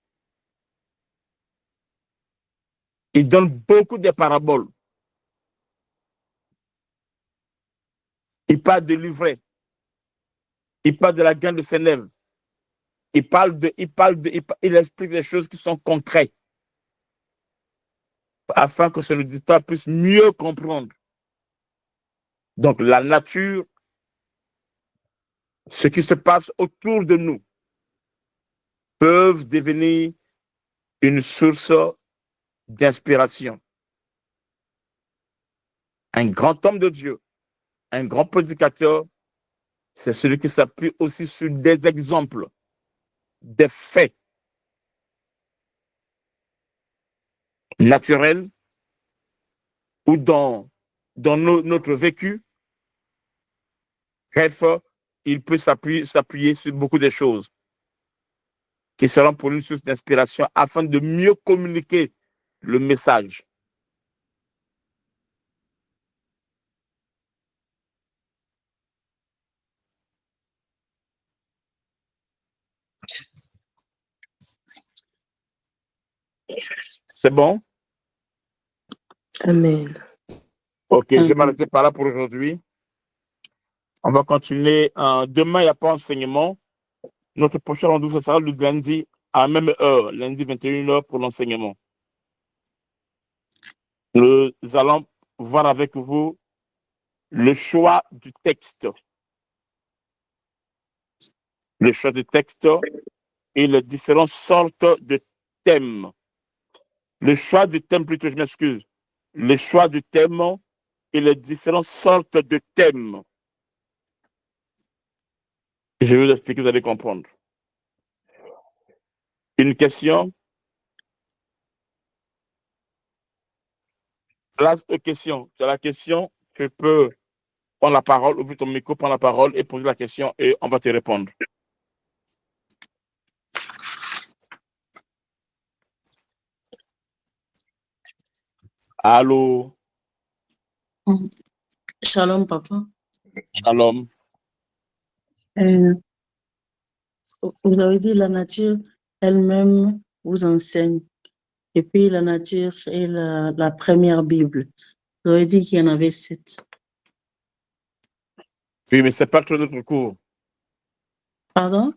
Il donne beaucoup de paraboles. Il parle de l'ivraie. Il parle de la graine de Sénève. Il explique des choses qui sont concrètes afin que ce auditeur puisse mieux comprendre. Donc, la nature, ce qui se passe autour de nous, peuvent devenir une source d'inspiration. Un grand homme de Dieu, un grand prédicateur, c'est celui qui s'appuie aussi sur des exemples, des faits naturels ou dans notre vécu. Bref, il peut s'appuyer sur beaucoup de choses qui seront pour une source d'inspiration afin de mieux communiquer le message. C'est bon? Amen. Ok, je vais m'arrêter par là pour aujourd'hui. On va continuer. Demain, il n'y a pas enseignement. Notre prochain rendez-vous, ce sera le lundi à la même heure, lundi 21h pour l'enseignement. Nous allons voir avec vous le choix du texte. Le choix du texte et les différentes sortes de thèmes. Le choix du thème plutôt, je m'excuse. le choix du thème et les différentes sortes de thèmes. Je vais vous expliquer, vous allez comprendre. Une question? Place aux questions. Tu as la question, tu peux prendre la parole, ouvrir ton micro, prendre la parole et poser la question et on va te répondre. Allô? Shalom, papa. Shalom. Vous avez dit la nature elle-même vous enseigne. Et puis la nature est la première Bible. Vous avez dit qu'il y en avait 7. Oui, mais ce n'est pas trop notre cours. Pardon?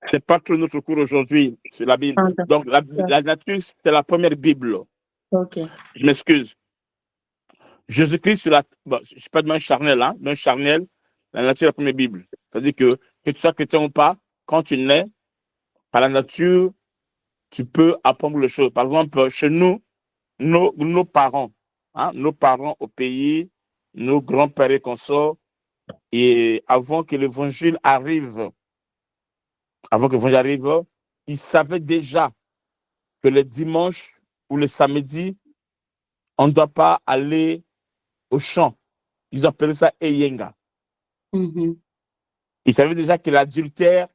Ce n'est pas trop notre cours aujourd'hui sur la Bible. Pardon. Donc, la nature, c'est la première Bible. Ok. Je m'excuse. Jésus-Christ, bon, je ne suis pas de main charnel, hein, main charnel, la nature est la première Bible. C'est-à-dire que tu sois chrétien ou pas, quand tu nais, par la nature, tu peux apprendre les choses. Par exemple, chez nous, nos parents, hein, nos parents au pays, nos grands-pères et consorts, et avant que l'évangile arrive, ils savaient déjà que le dimanche ou le samedi, on ne doit pas aller au champ. Ils appelaient ça Eyenga. Mm-hmm. Ils savaient déjà que l'adultère,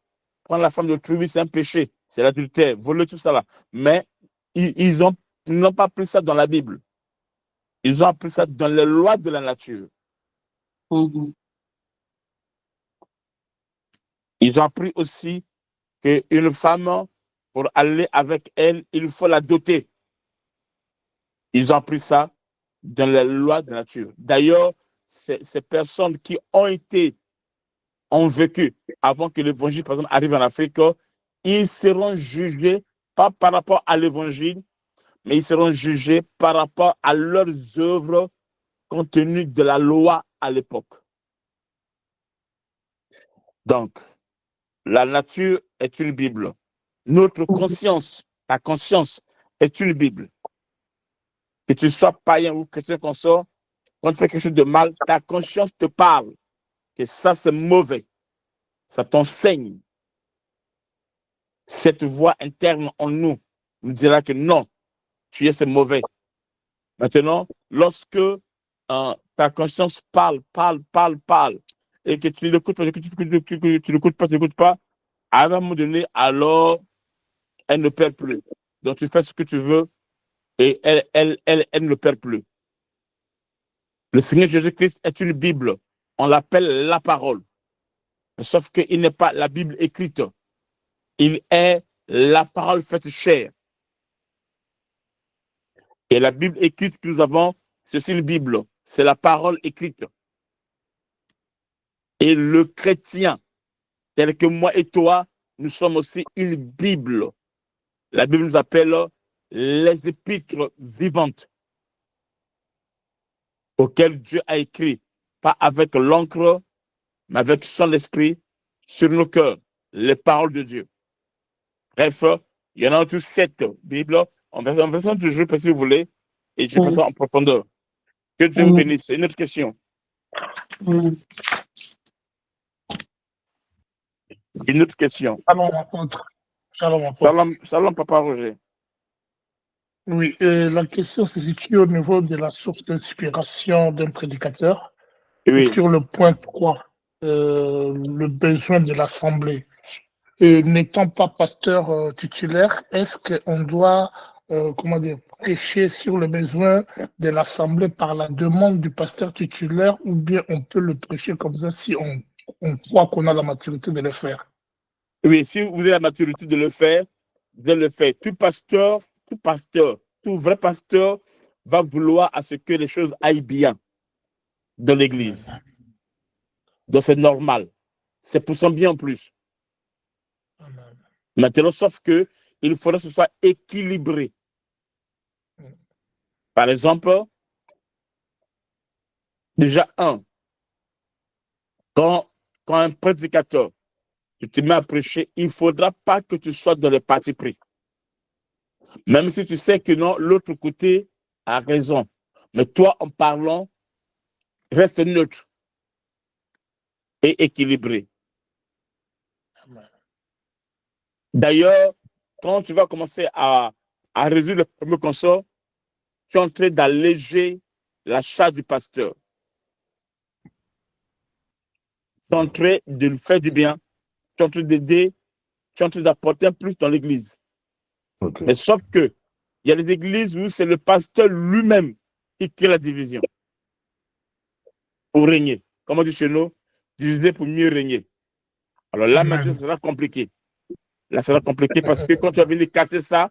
prendre la femme d'autrui, c'est un péché. C'est l'adultère, voler, tout ça là. Mais ils n'ont pas pris ça dans la Bible. Ils ont appris ça dans les lois de la nature. Mm-hmm. Ils ont appris aussi qu'une femme, pour aller avec elle, il faut la doter. Ils ont appris ça dans les lois de la nature. D'ailleurs, ces personnes qui ont vécu avant que l'évangile, par exemple, arrive en Afrique, ils seront jugés pas par rapport à l'évangile, mais ils seront jugés par rapport à leurs œuvres compte tenu de la loi à l'époque. Donc, la nature est une Bible. Notre conscience, ta conscience est une Bible. Que tu sois païen ou chrétien consort, quand tu fais quelque chose de mal, ta conscience te parle que ça c'est mauvais. Ça t'enseigne. Cette voix interne en nous nous dira que non, c'est mauvais. Maintenant, lorsque ta conscience parle, et que tu l'écoutes pas, tu l'écoutes pas, à un moment donné, alors, elle ne perd plus. Donc, tu fais ce que tu veux et elle ne perd plus. Le Seigneur Jésus-Christ est une Bible. On l'appelle la parole. Sauf qu'il n'est pas la Bible écrite. Il est la parole faite chair. Et la Bible écrite que nous avons, c'est aussi une Bible. C'est la parole écrite. Et le chrétien, tel que moi et toi, nous sommes aussi une Bible. La Bible nous appelle les épîtres vivantes auxquelles Dieu a écrit, pas avec l'encre, mais avec son esprit sur nos cœurs, les paroles de Dieu. Bref, il y en a tous 7 Bibles. On va ça toujours si vous voulez, et je passe ça en profondeur. Que Dieu vous bénisse. Une autre question. Une autre question. Shalom, Papa Roger. Oui, la question se situe au niveau de la source d'inspiration d'un prédicateur. Oui. Sur le point 3, le besoin de l'assemblée. Et n'étant pas pasteur titulaire, est-ce qu'on doit prêcher sur le besoin de l'assemblée par la demande du pasteur titulaire, ou bien on peut le prêcher comme ça si on croit qu'on a la maturité de le faire? Oui, si vous avez la maturité de le faire, vous allez le faire. Tout vrai pasteur va vouloir à ce que les choses aillent bien dans l'église. Donc c'est normal. C'est pour son bien en plus. Maintenant, sauf que il faudrait que ce soit équilibré. Par exemple, déjà quand un prédicateur, tu te mets à prêcher, il ne faudra pas que tu sois dans le parti pris. Même si tu sais que non, l'autre côté a raison. Mais toi, en parlant, reste neutre et équilibré. D'ailleurs, quand tu vas commencer à résoudre le premier consort, tu es en train d'alléger la charge du pasteur. Tu es en train de lui faire du bien. Tu es en train d'aider. Tu es en train d'apporter un plus dans l'église. Ok. Mais sauf que il y a des églises où c'est le pasteur lui-même qui crée la division pour régner. Comme on dit chez nous, diviser pour mieux régner. Alors là, maintenant, ça sera compliqué. Là, ça sera compliqué parce que quand tu vas venir casser ça,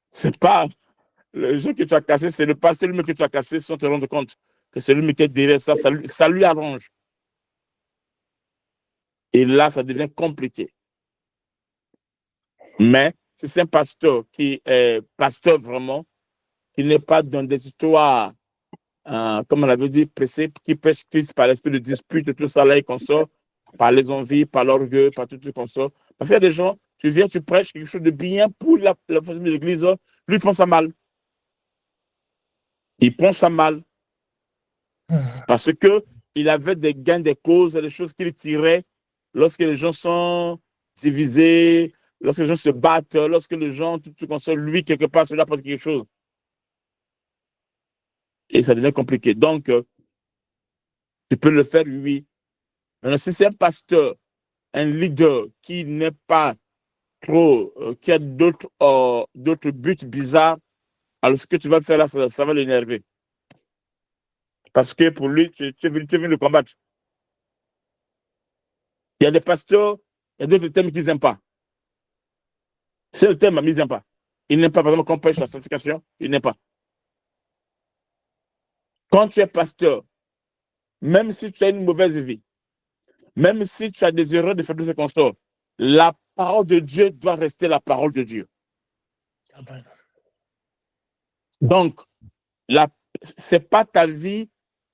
c'est pas le jeu que tu as cassé, c'est le pasteur lui-même que tu as cassé sans te rendre compte que c'est lui qui est derrière ça, ça lui arrange. Et là, ça devient compliqué. Mais si c'est un pasteur qui est pasteur vraiment, qui n'est pas dans des histoires, comme on avait dit, pressé, qui prêche Christ par l'esprit de dispute, tout ça là, et qu'on sort par les envies, par l'orgueil, par tout ce qu'on sort. Parce qu'il y a des gens, tu viens, tu prêches quelque chose de bien pour la famille de l'église, lui pense ça mal. Il pense ça mal. Parce qu'il avait des gains, des causes, des choses qu'il tirait lorsque les gens sont divisés, lorsque les gens se battent, lorsque les gens, tout comme ça, lui, quelque part, cela apporte quelque chose. Et ça devient compliqué. Donc, tu peux le faire, oui. Maintenant, si c'est un pasteur, un leader qui n'est pas trop, qui a d'autres buts bizarres, alors ce que tu vas faire là, ça va l'énerver. Parce que pour lui, tu es venu le combattre. Il y a des pasteurs, il y a d'autres thèmes qu'ils n'aiment pas. C'est le thème, mais ils n'aiment pas. Ils n'aiment pas, par exemple, qu'on prêche la sanctification, ils n'aiment pas. Quand tu es pasteur, même si tu as une mauvaise vie, même si tu as des erreurs de faire de ce constat, la parole de Dieu doit rester la parole de Dieu. Donc, ce n'est pas ta vie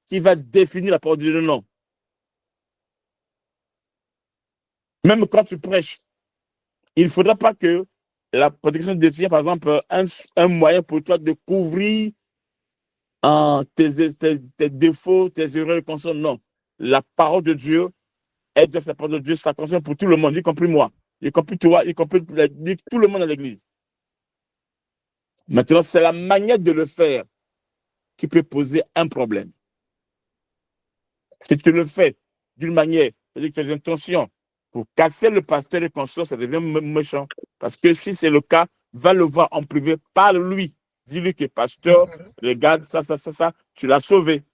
qui va définir la parole de Dieu, non. Même quand tu prêches, il ne faudra pas que la protection devienne, par exemple, un moyen pour toi de couvrir tes défauts, tes erreurs, non. La parole de Dieu, elle doit être la parole de Dieu, ça concerne pour tout le monde, y compris moi, y compris toi, y compris tout le monde dans l'église. Maintenant, c'est la manière de le faire qui peut poser un problème. Si tu le fais d'une manière, c'est-à-dire que tu as des intentions pour casser le pasteur et consort, ça devient méchant. Parce que si c'est le cas, va le voir en privé, parle-lui. Dis-lui que pasteur, regarde ça, tu l'as sauvé.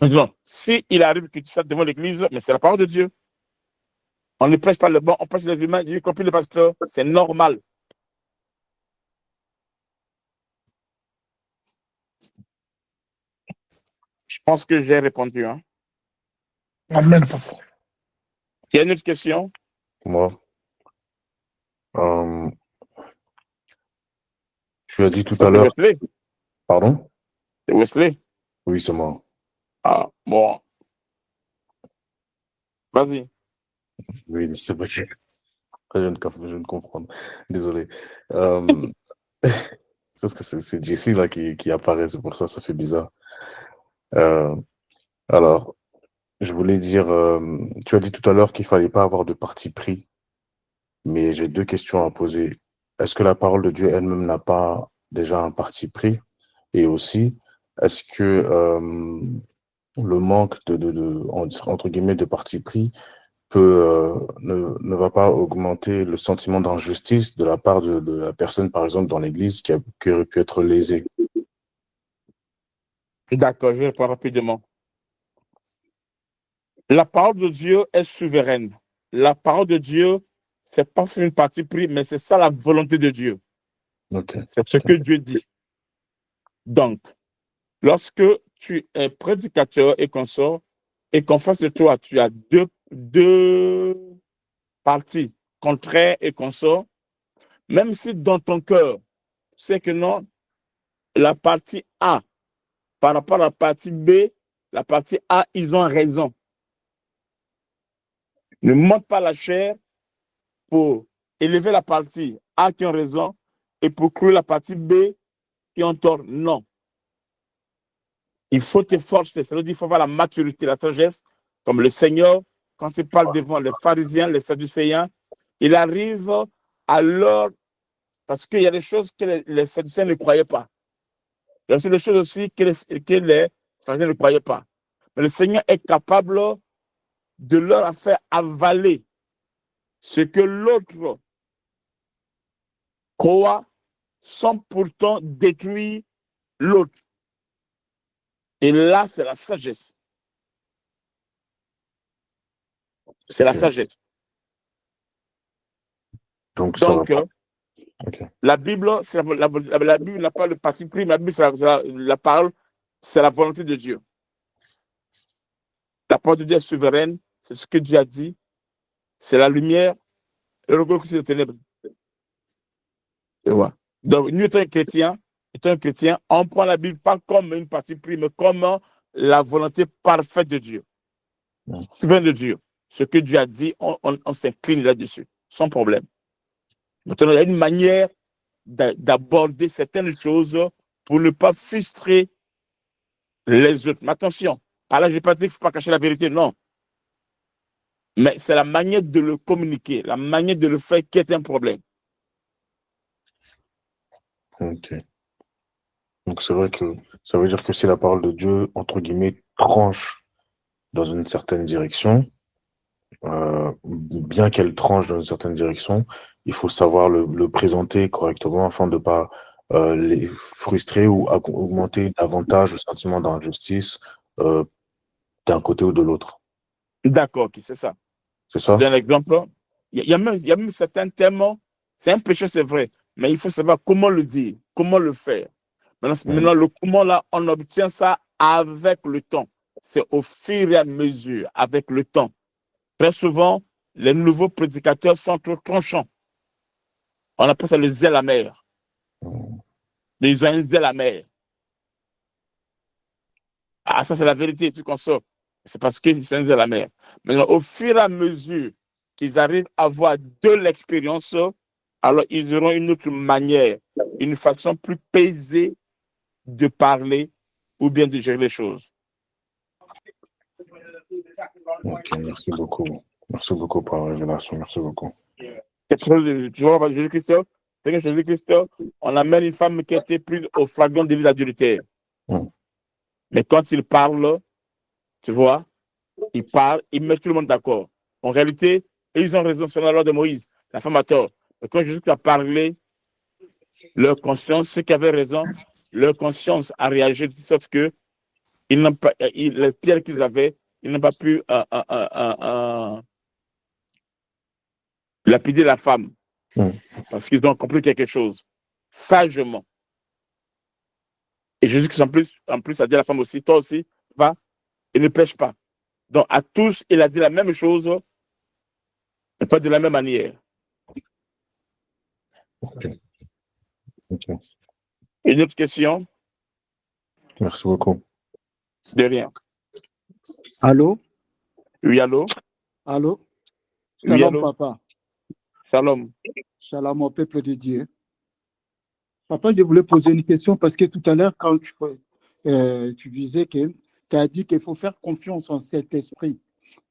Non, s'il arrive que tu sois devant l'église, mais c'est la parole de Dieu. On ne prêche pas le bon, on prêche les humains, y compris le pasteur. C'est normal. Je pense que j'ai répondu. Hein. Amen, papa. Il y a une autre question? Moi, tu as dit tout à l'heure. Wesley. Pardon? C'est Wesley? Oui, c'est moi. Ah, bon. Vas-y. Oui, c'est vrai que je ne comprends. Désolé. Parce que c'est Jessie là qui apparaît, c'est pour ça fait bizarre. Alors, je voulais dire, tu as dit tout à l'heure qu'il ne fallait pas avoir de parti pris, mais j'ai deux questions à poser. Est-ce que la parole de Dieu elle-même n'a pas déjà un parti pris? Et aussi, est-ce que le manque entre guillemets, de parti pris ne va pas augmenter le sentiment d'injustice de la part de la personne, par exemple, dans l'Église, qui aurait pu être lésée? D'accord, je réponds rapidement. La parole de Dieu est souveraine. La parole de Dieu, ce n'est pas une partie prise, mais c'est ça la volonté de Dieu. Okay. C'est ce que Dieu dit. Donc, lorsque tu es prédicateur et consort, et qu'en face de toi, tu as deux parties contraires et consorts, même si dans ton cœur, tu sais que non, la partie A, par rapport à la partie B, la partie A, ils ont raison. Ne monte pas la chair pour élever la partie A qui a raison et pour clouer la partie B qui ont tort. Non. Il faut t'efforcer. Ça veut dire qu'il faut avoir la maturité, la sagesse, comme le Seigneur, quand il parle devant les pharisiens, les sadducéens, il arrive à leur... Parce qu'il y a des choses que les sadducéens ne croyaient pas. Il y a aussi des choses aussi que les pharisiens ne croyaient pas. Mais le Seigneur est capable de leur faire avaler ce que l'autre croit sans pourtant détruire l'autre. Et là, c'est la sagesse. C'est la sagesse. Donc la Bible, la Bible n'a pas le parti pris, mais la Bible, la parole, c'est la volonté de Dieu. La parole de Dieu est souveraine, c'est ce que Dieu a dit, c'est la lumière, et le regard que c'est les ténèbres. Tu vois. Donc, nous, étant un chrétien, on prend la Bible pas comme une partie prise, mais comme la volonté parfaite de Dieu. Souveraine de Dieu. Ce que Dieu a dit, on s'incline là-dessus, sans problème. Maintenant, il y a une manière d'aborder certaines choses pour ne pas frustrer les autres. Mais attention, par là, je n'ai pas dit qu'il ne faut pas cacher la vérité, non. Mais c'est la manière de le communiquer, la manière de le faire qui est un problème. Ok. Donc c'est vrai que ça veut dire que si la parole de Dieu, entre guillemets, tranche dans une certaine direction, bien qu'elle tranche dans une certaine direction, il faut savoir le présenter correctement afin de ne pas les frustrer ou augmenter davantage le sentiment d'injustice d'un côté ou de l'autre. D'accord, okay, c'est ça. C'est ça? D'un exemple, il y a même certains thèmes, c'est un péché, c'est vrai, mais il faut savoir comment le dire, comment le faire. Maintenant, le comment là, on obtient ça avec le temps. C'est au fur et à mesure, avec le temps. Très souvent, les nouveaux prédicateurs sont trop tranchants. On appelle ça le zèle amer. Ils ont un zèle amer. Ah, ça, c'est la vérité, tu consommes. C'est parce qu'ils sont un zèle amer. Maintenant, au fur et à mesure qu'ils arrivent à avoir de l'expérience, alors ils auront une autre manière, une façon plus paisée de parler ou bien de gérer les choses. Ok, merci beaucoup. Merci beaucoup pour la révélation. Merci beaucoup. Tu vois, Jésus-Christ, on amène une femme qui a été prise au flagrant délit d'adultère. Mais quand il parle, tu vois, il parle, il met tout le monde d'accord. En réalité, ils ont raison sur la loi de Moïse. La femme a tort. Mais quand Jésus a parlé, leur conscience, ceux qui avaient raison, leur conscience a réagi de sorte que les pierres qu'ils avaient, ils n'ont pas pu lapider la femme. Parce qu'ils ont compris quelque chose. Sagement. Et Jésus, en plus, a dit à la femme aussi, toi aussi, va et ne pêche pas. Donc, à tous, il a dit la même chose, mais pas de la même manière. Okay. Une autre question? Merci beaucoup. De rien. Allô? Oui, allô? Allô? Oui, Shalom, allô? papa. Shalom. Shalom au peuple de Dieu. Papa, je voulais poser une question parce que tout à l'heure, quand tu disais que tu as dit qu'il faut faire confiance en cet esprit.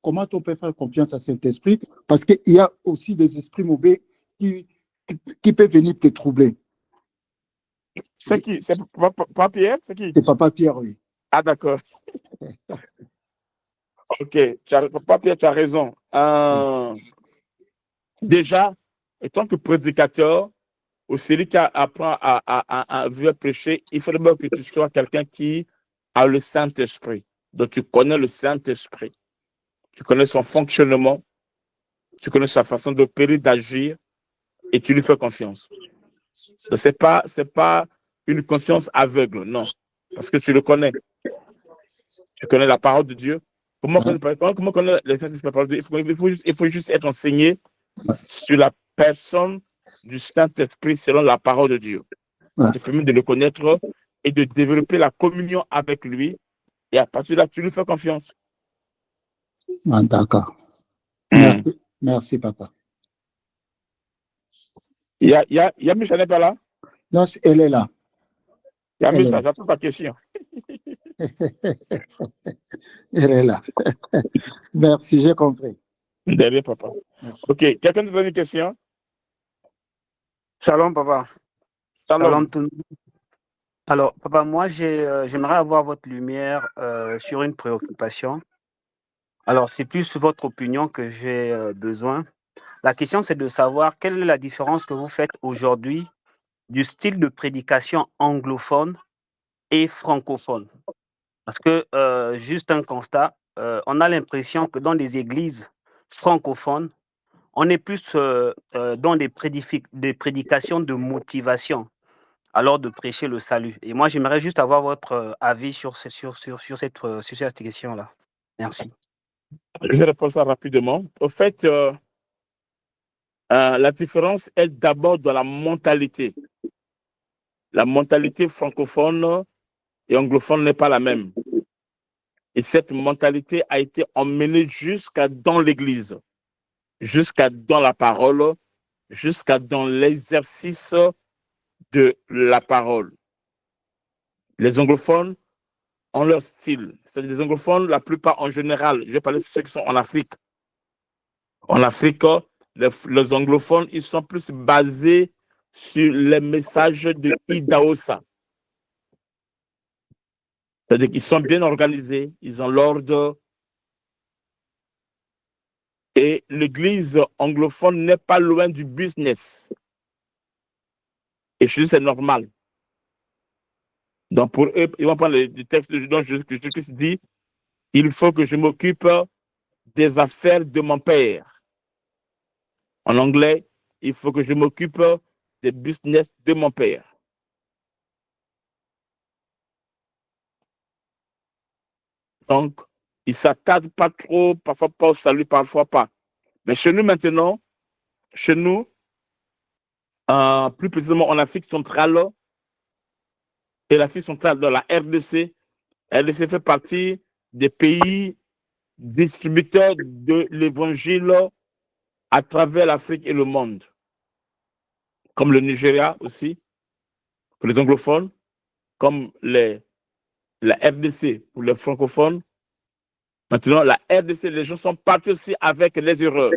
Comment on peut faire confiance à cet esprit? Parce qu'il y a aussi des esprits mauvais qui peuvent venir te troubler. C'est qui? C'est Papa Pierre? C'est qui? C'est Papa Pierre, oui. Ah, d'accord. Ok, Papa Pierre, tu as raison. Déjà, étant que prédicateur, ou celui qui apprend à vouloir prêcher, il faut d'abord que tu sois quelqu'un qui a le Saint-Esprit. Donc, tu connais le Saint-Esprit. Tu connais son fonctionnement. Tu connais sa façon d'opérer, d'agir. Et tu lui fais confiance. Ce n'est pas une confiance aveugle, non. Parce que tu le connais. Tu connais la parole de Dieu. Comment connaître le Saint-Esprit, la parole de Dieu? Il faut juste être enseigné sur la personne du Saint-Esprit selon la parole de Dieu. Ça te permet de le connaître et de développer la communion avec lui. Et à partir de là, tu lui fais confiance. Ah, d'accord. Merci, papa. Il y a Michel n'est pas là? Non, elle est là. Yamil, ça, j'attends ta question. Elle est là. Merci, j'ai compris. Derrière, papa. Merci. OK, quelqu'un nous a une question? Shalom, papa. Shalom. Tout le monde. Alors, papa, moi, j'aimerais avoir votre lumière sur une préoccupation. Alors, c'est plus votre opinion que j'ai besoin. La question, c'est de savoir quelle est la différence que vous faites aujourd'hui du style de prédication anglophone et francophone. Parce que, juste un constat, on a l'impression que dans les églises francophones, on est plus dans des prédications de motivation, alors de prêcher le salut. Et moi, j'aimerais juste avoir votre avis sur cette question-là. Merci. Je vais répondre ça rapidement. Au fait, la différence est d'abord dans la mentalité. La mentalité francophone et anglophone n'est pas la même. Et cette mentalité a été emmenée jusqu'à dans l'Église, jusqu'à dans la parole, jusqu'à dans l'exercice de la parole. Les anglophones ont leur style. C'est-à-dire les anglophones, la plupart en général, je vais parler de ceux qui sont en Afrique. En Afrique, les anglophones, ils sont plus basés sur les messages de Idaosa. C'est-à-dire qu'ils sont bien organisés, ils ont l'ordre. Et l'église anglophone n'est pas loin du business. Et je dis c'est normal. Donc pour eux, ils vont prendre le texte dont Jésus-Christ dit, il faut que je m'occupe des affaires de mon père. En anglais, il faut que je m'occupe des business de mon père. Donc, ils ne s'attardent pas trop, parfois pas au salut, parfois pas. Mais chez nous maintenant, plus précisément en Afrique centrale, et l'Afrique centrale dans la RDC, RDC fait partie des pays distributeurs de l'évangile à travers l'Afrique et le monde. Comme le Nigeria aussi, pour les anglophones, comme la RDC pour les francophones. Maintenant, la RDC, les gens sont partis aussi avec les erreurs.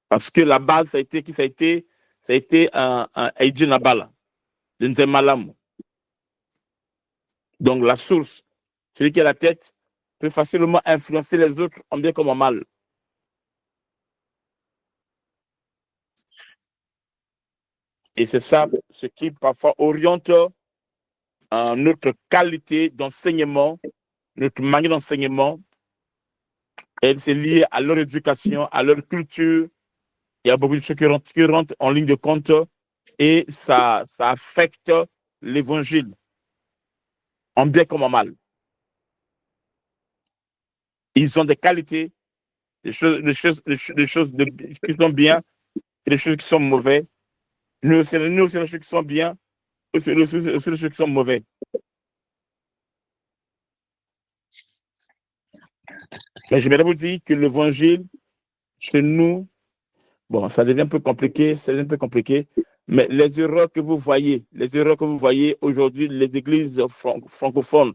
Parce que la base, ça a été un Eiji Nabala, le Nzemalam. Donc la source, celui qui a la tête, peut facilement influencer les autres en bien comme en mal. Et c'est ça ce qui parfois oriente notre qualité d'enseignement, notre manière d'enseignement. Et c'est lié à leur éducation, à leur culture. Il y a beaucoup de choses qui rentrent en ligne de compte et ça affecte l'évangile, en bien comme en mal. Ils ont des qualités, des choses qui sont bien et des choses qui sont mauvaises. Nous aussi, les choses qui sont bien, aussi les choses qui sont mauvaises. Mais j'aimerais vous dire que l'évangile, chez nous, bon, ça devient un peu compliqué, mais les erreurs que vous voyez aujourd'hui, les églises francophones,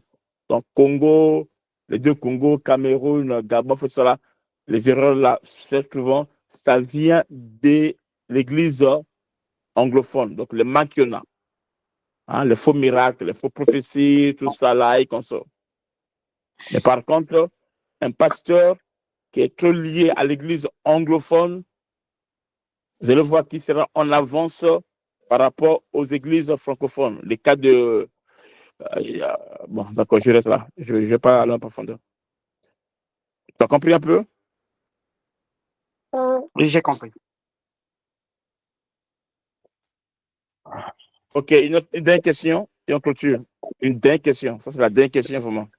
donc Congo, les deux Congo, Cameroun, Gabon, tout ça là, les erreurs là, souvent, ça vient de l'église anglophone, donc les manques qu'il y en a, hein, les faux miracles, les faux prophéties, tout ça là, et comme ça. Mais par contre, un pasteur qui est trop lié à l'église anglophone, vous allez voir qu'il sera en avance par rapport aux églises francophones. Les cas de... bon, d'accord, je reste là. Je ne vais pas aller en profondeur. Tu as compris un peu? Oui, j'ai compris. OK, une dernière question et on clôture. Une dernière question. Ça, c'est la dernière question, vraiment.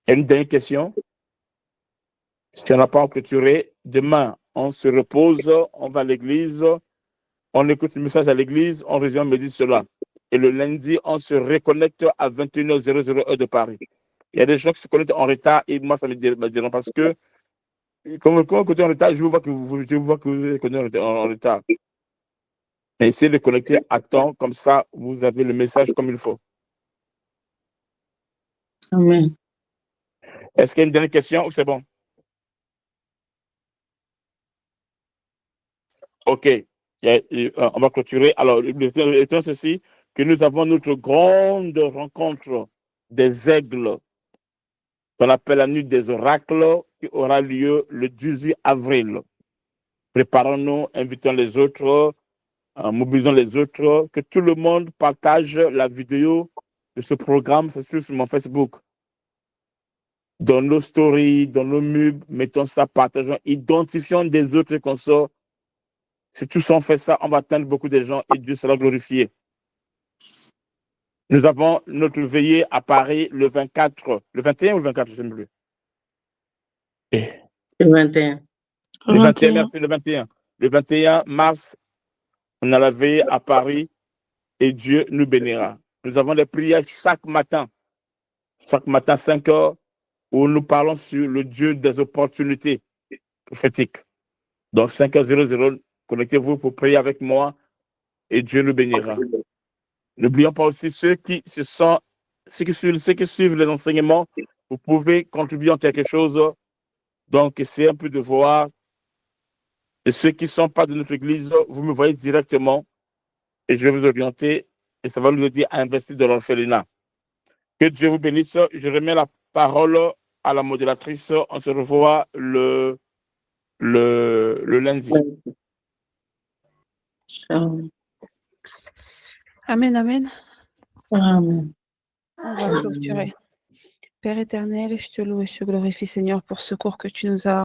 Et une dernière question. Si on n'a pas clôturé, demain, on se repose, on va à l'église, on écoute le message à l'église, on revient, on me dit cela. Et le lundi, on se reconnecte à 21h00 heure de Paris. Il y a des gens qui se connectent en retard et moi, ça me dérange parce que Comme côté en retard, je vois que vous êtes en retard. Mais essayez de connecter à temps, comme ça, vous avez le message comme il faut. Amen. Est-ce qu'il y a une dernière question ou c'est bon? OK. On va clôturer. Alors, le temps, ceci, que nous avons notre grande rencontre des aigles, qu'on appelle la nuit des oracles, qui aura lieu le 18 avril. Préparons-nous, invitons les autres, mobilisons les autres, que tout le monde partage la vidéo de ce programme, c'est sur mon Facebook. Dans nos stories, dans nos mubs, mettons ça, partageons, identifions des autres consorts. Si tous on fait ça, on va atteindre beaucoup de gens et Dieu sera glorifié. Nous avons notre veillée à Paris le 24, le 21 ou le 24, je ne sais plus. Le 21. Le 21, merci, le 21. Le 21 mars, on a la veillée à Paris et Dieu nous bénira. Nous avons des prières chaque matin 5 heures, où nous parlons sur le Dieu des opportunités prophétiques. Donc 5h00, connectez-vous pour prier avec moi et Dieu nous bénira. N'oublions pas aussi ceux qui suivent les enseignements, vous pouvez contribuer en quelque chose. Donc c'est un peu de voir. Et ceux qui ne sont pas de notre église, vous me voyez directement et je vais vous orienter et ça va nous aider à investir dans l'orphelinat. Que Dieu vous bénisse. Je remets la parole à la modératrice. On se revoit le lundi. Amen, amen. Amen. On va clôturer. Père éternel, je te loue et je te glorifie, Seigneur, pour ce cours que tu nous as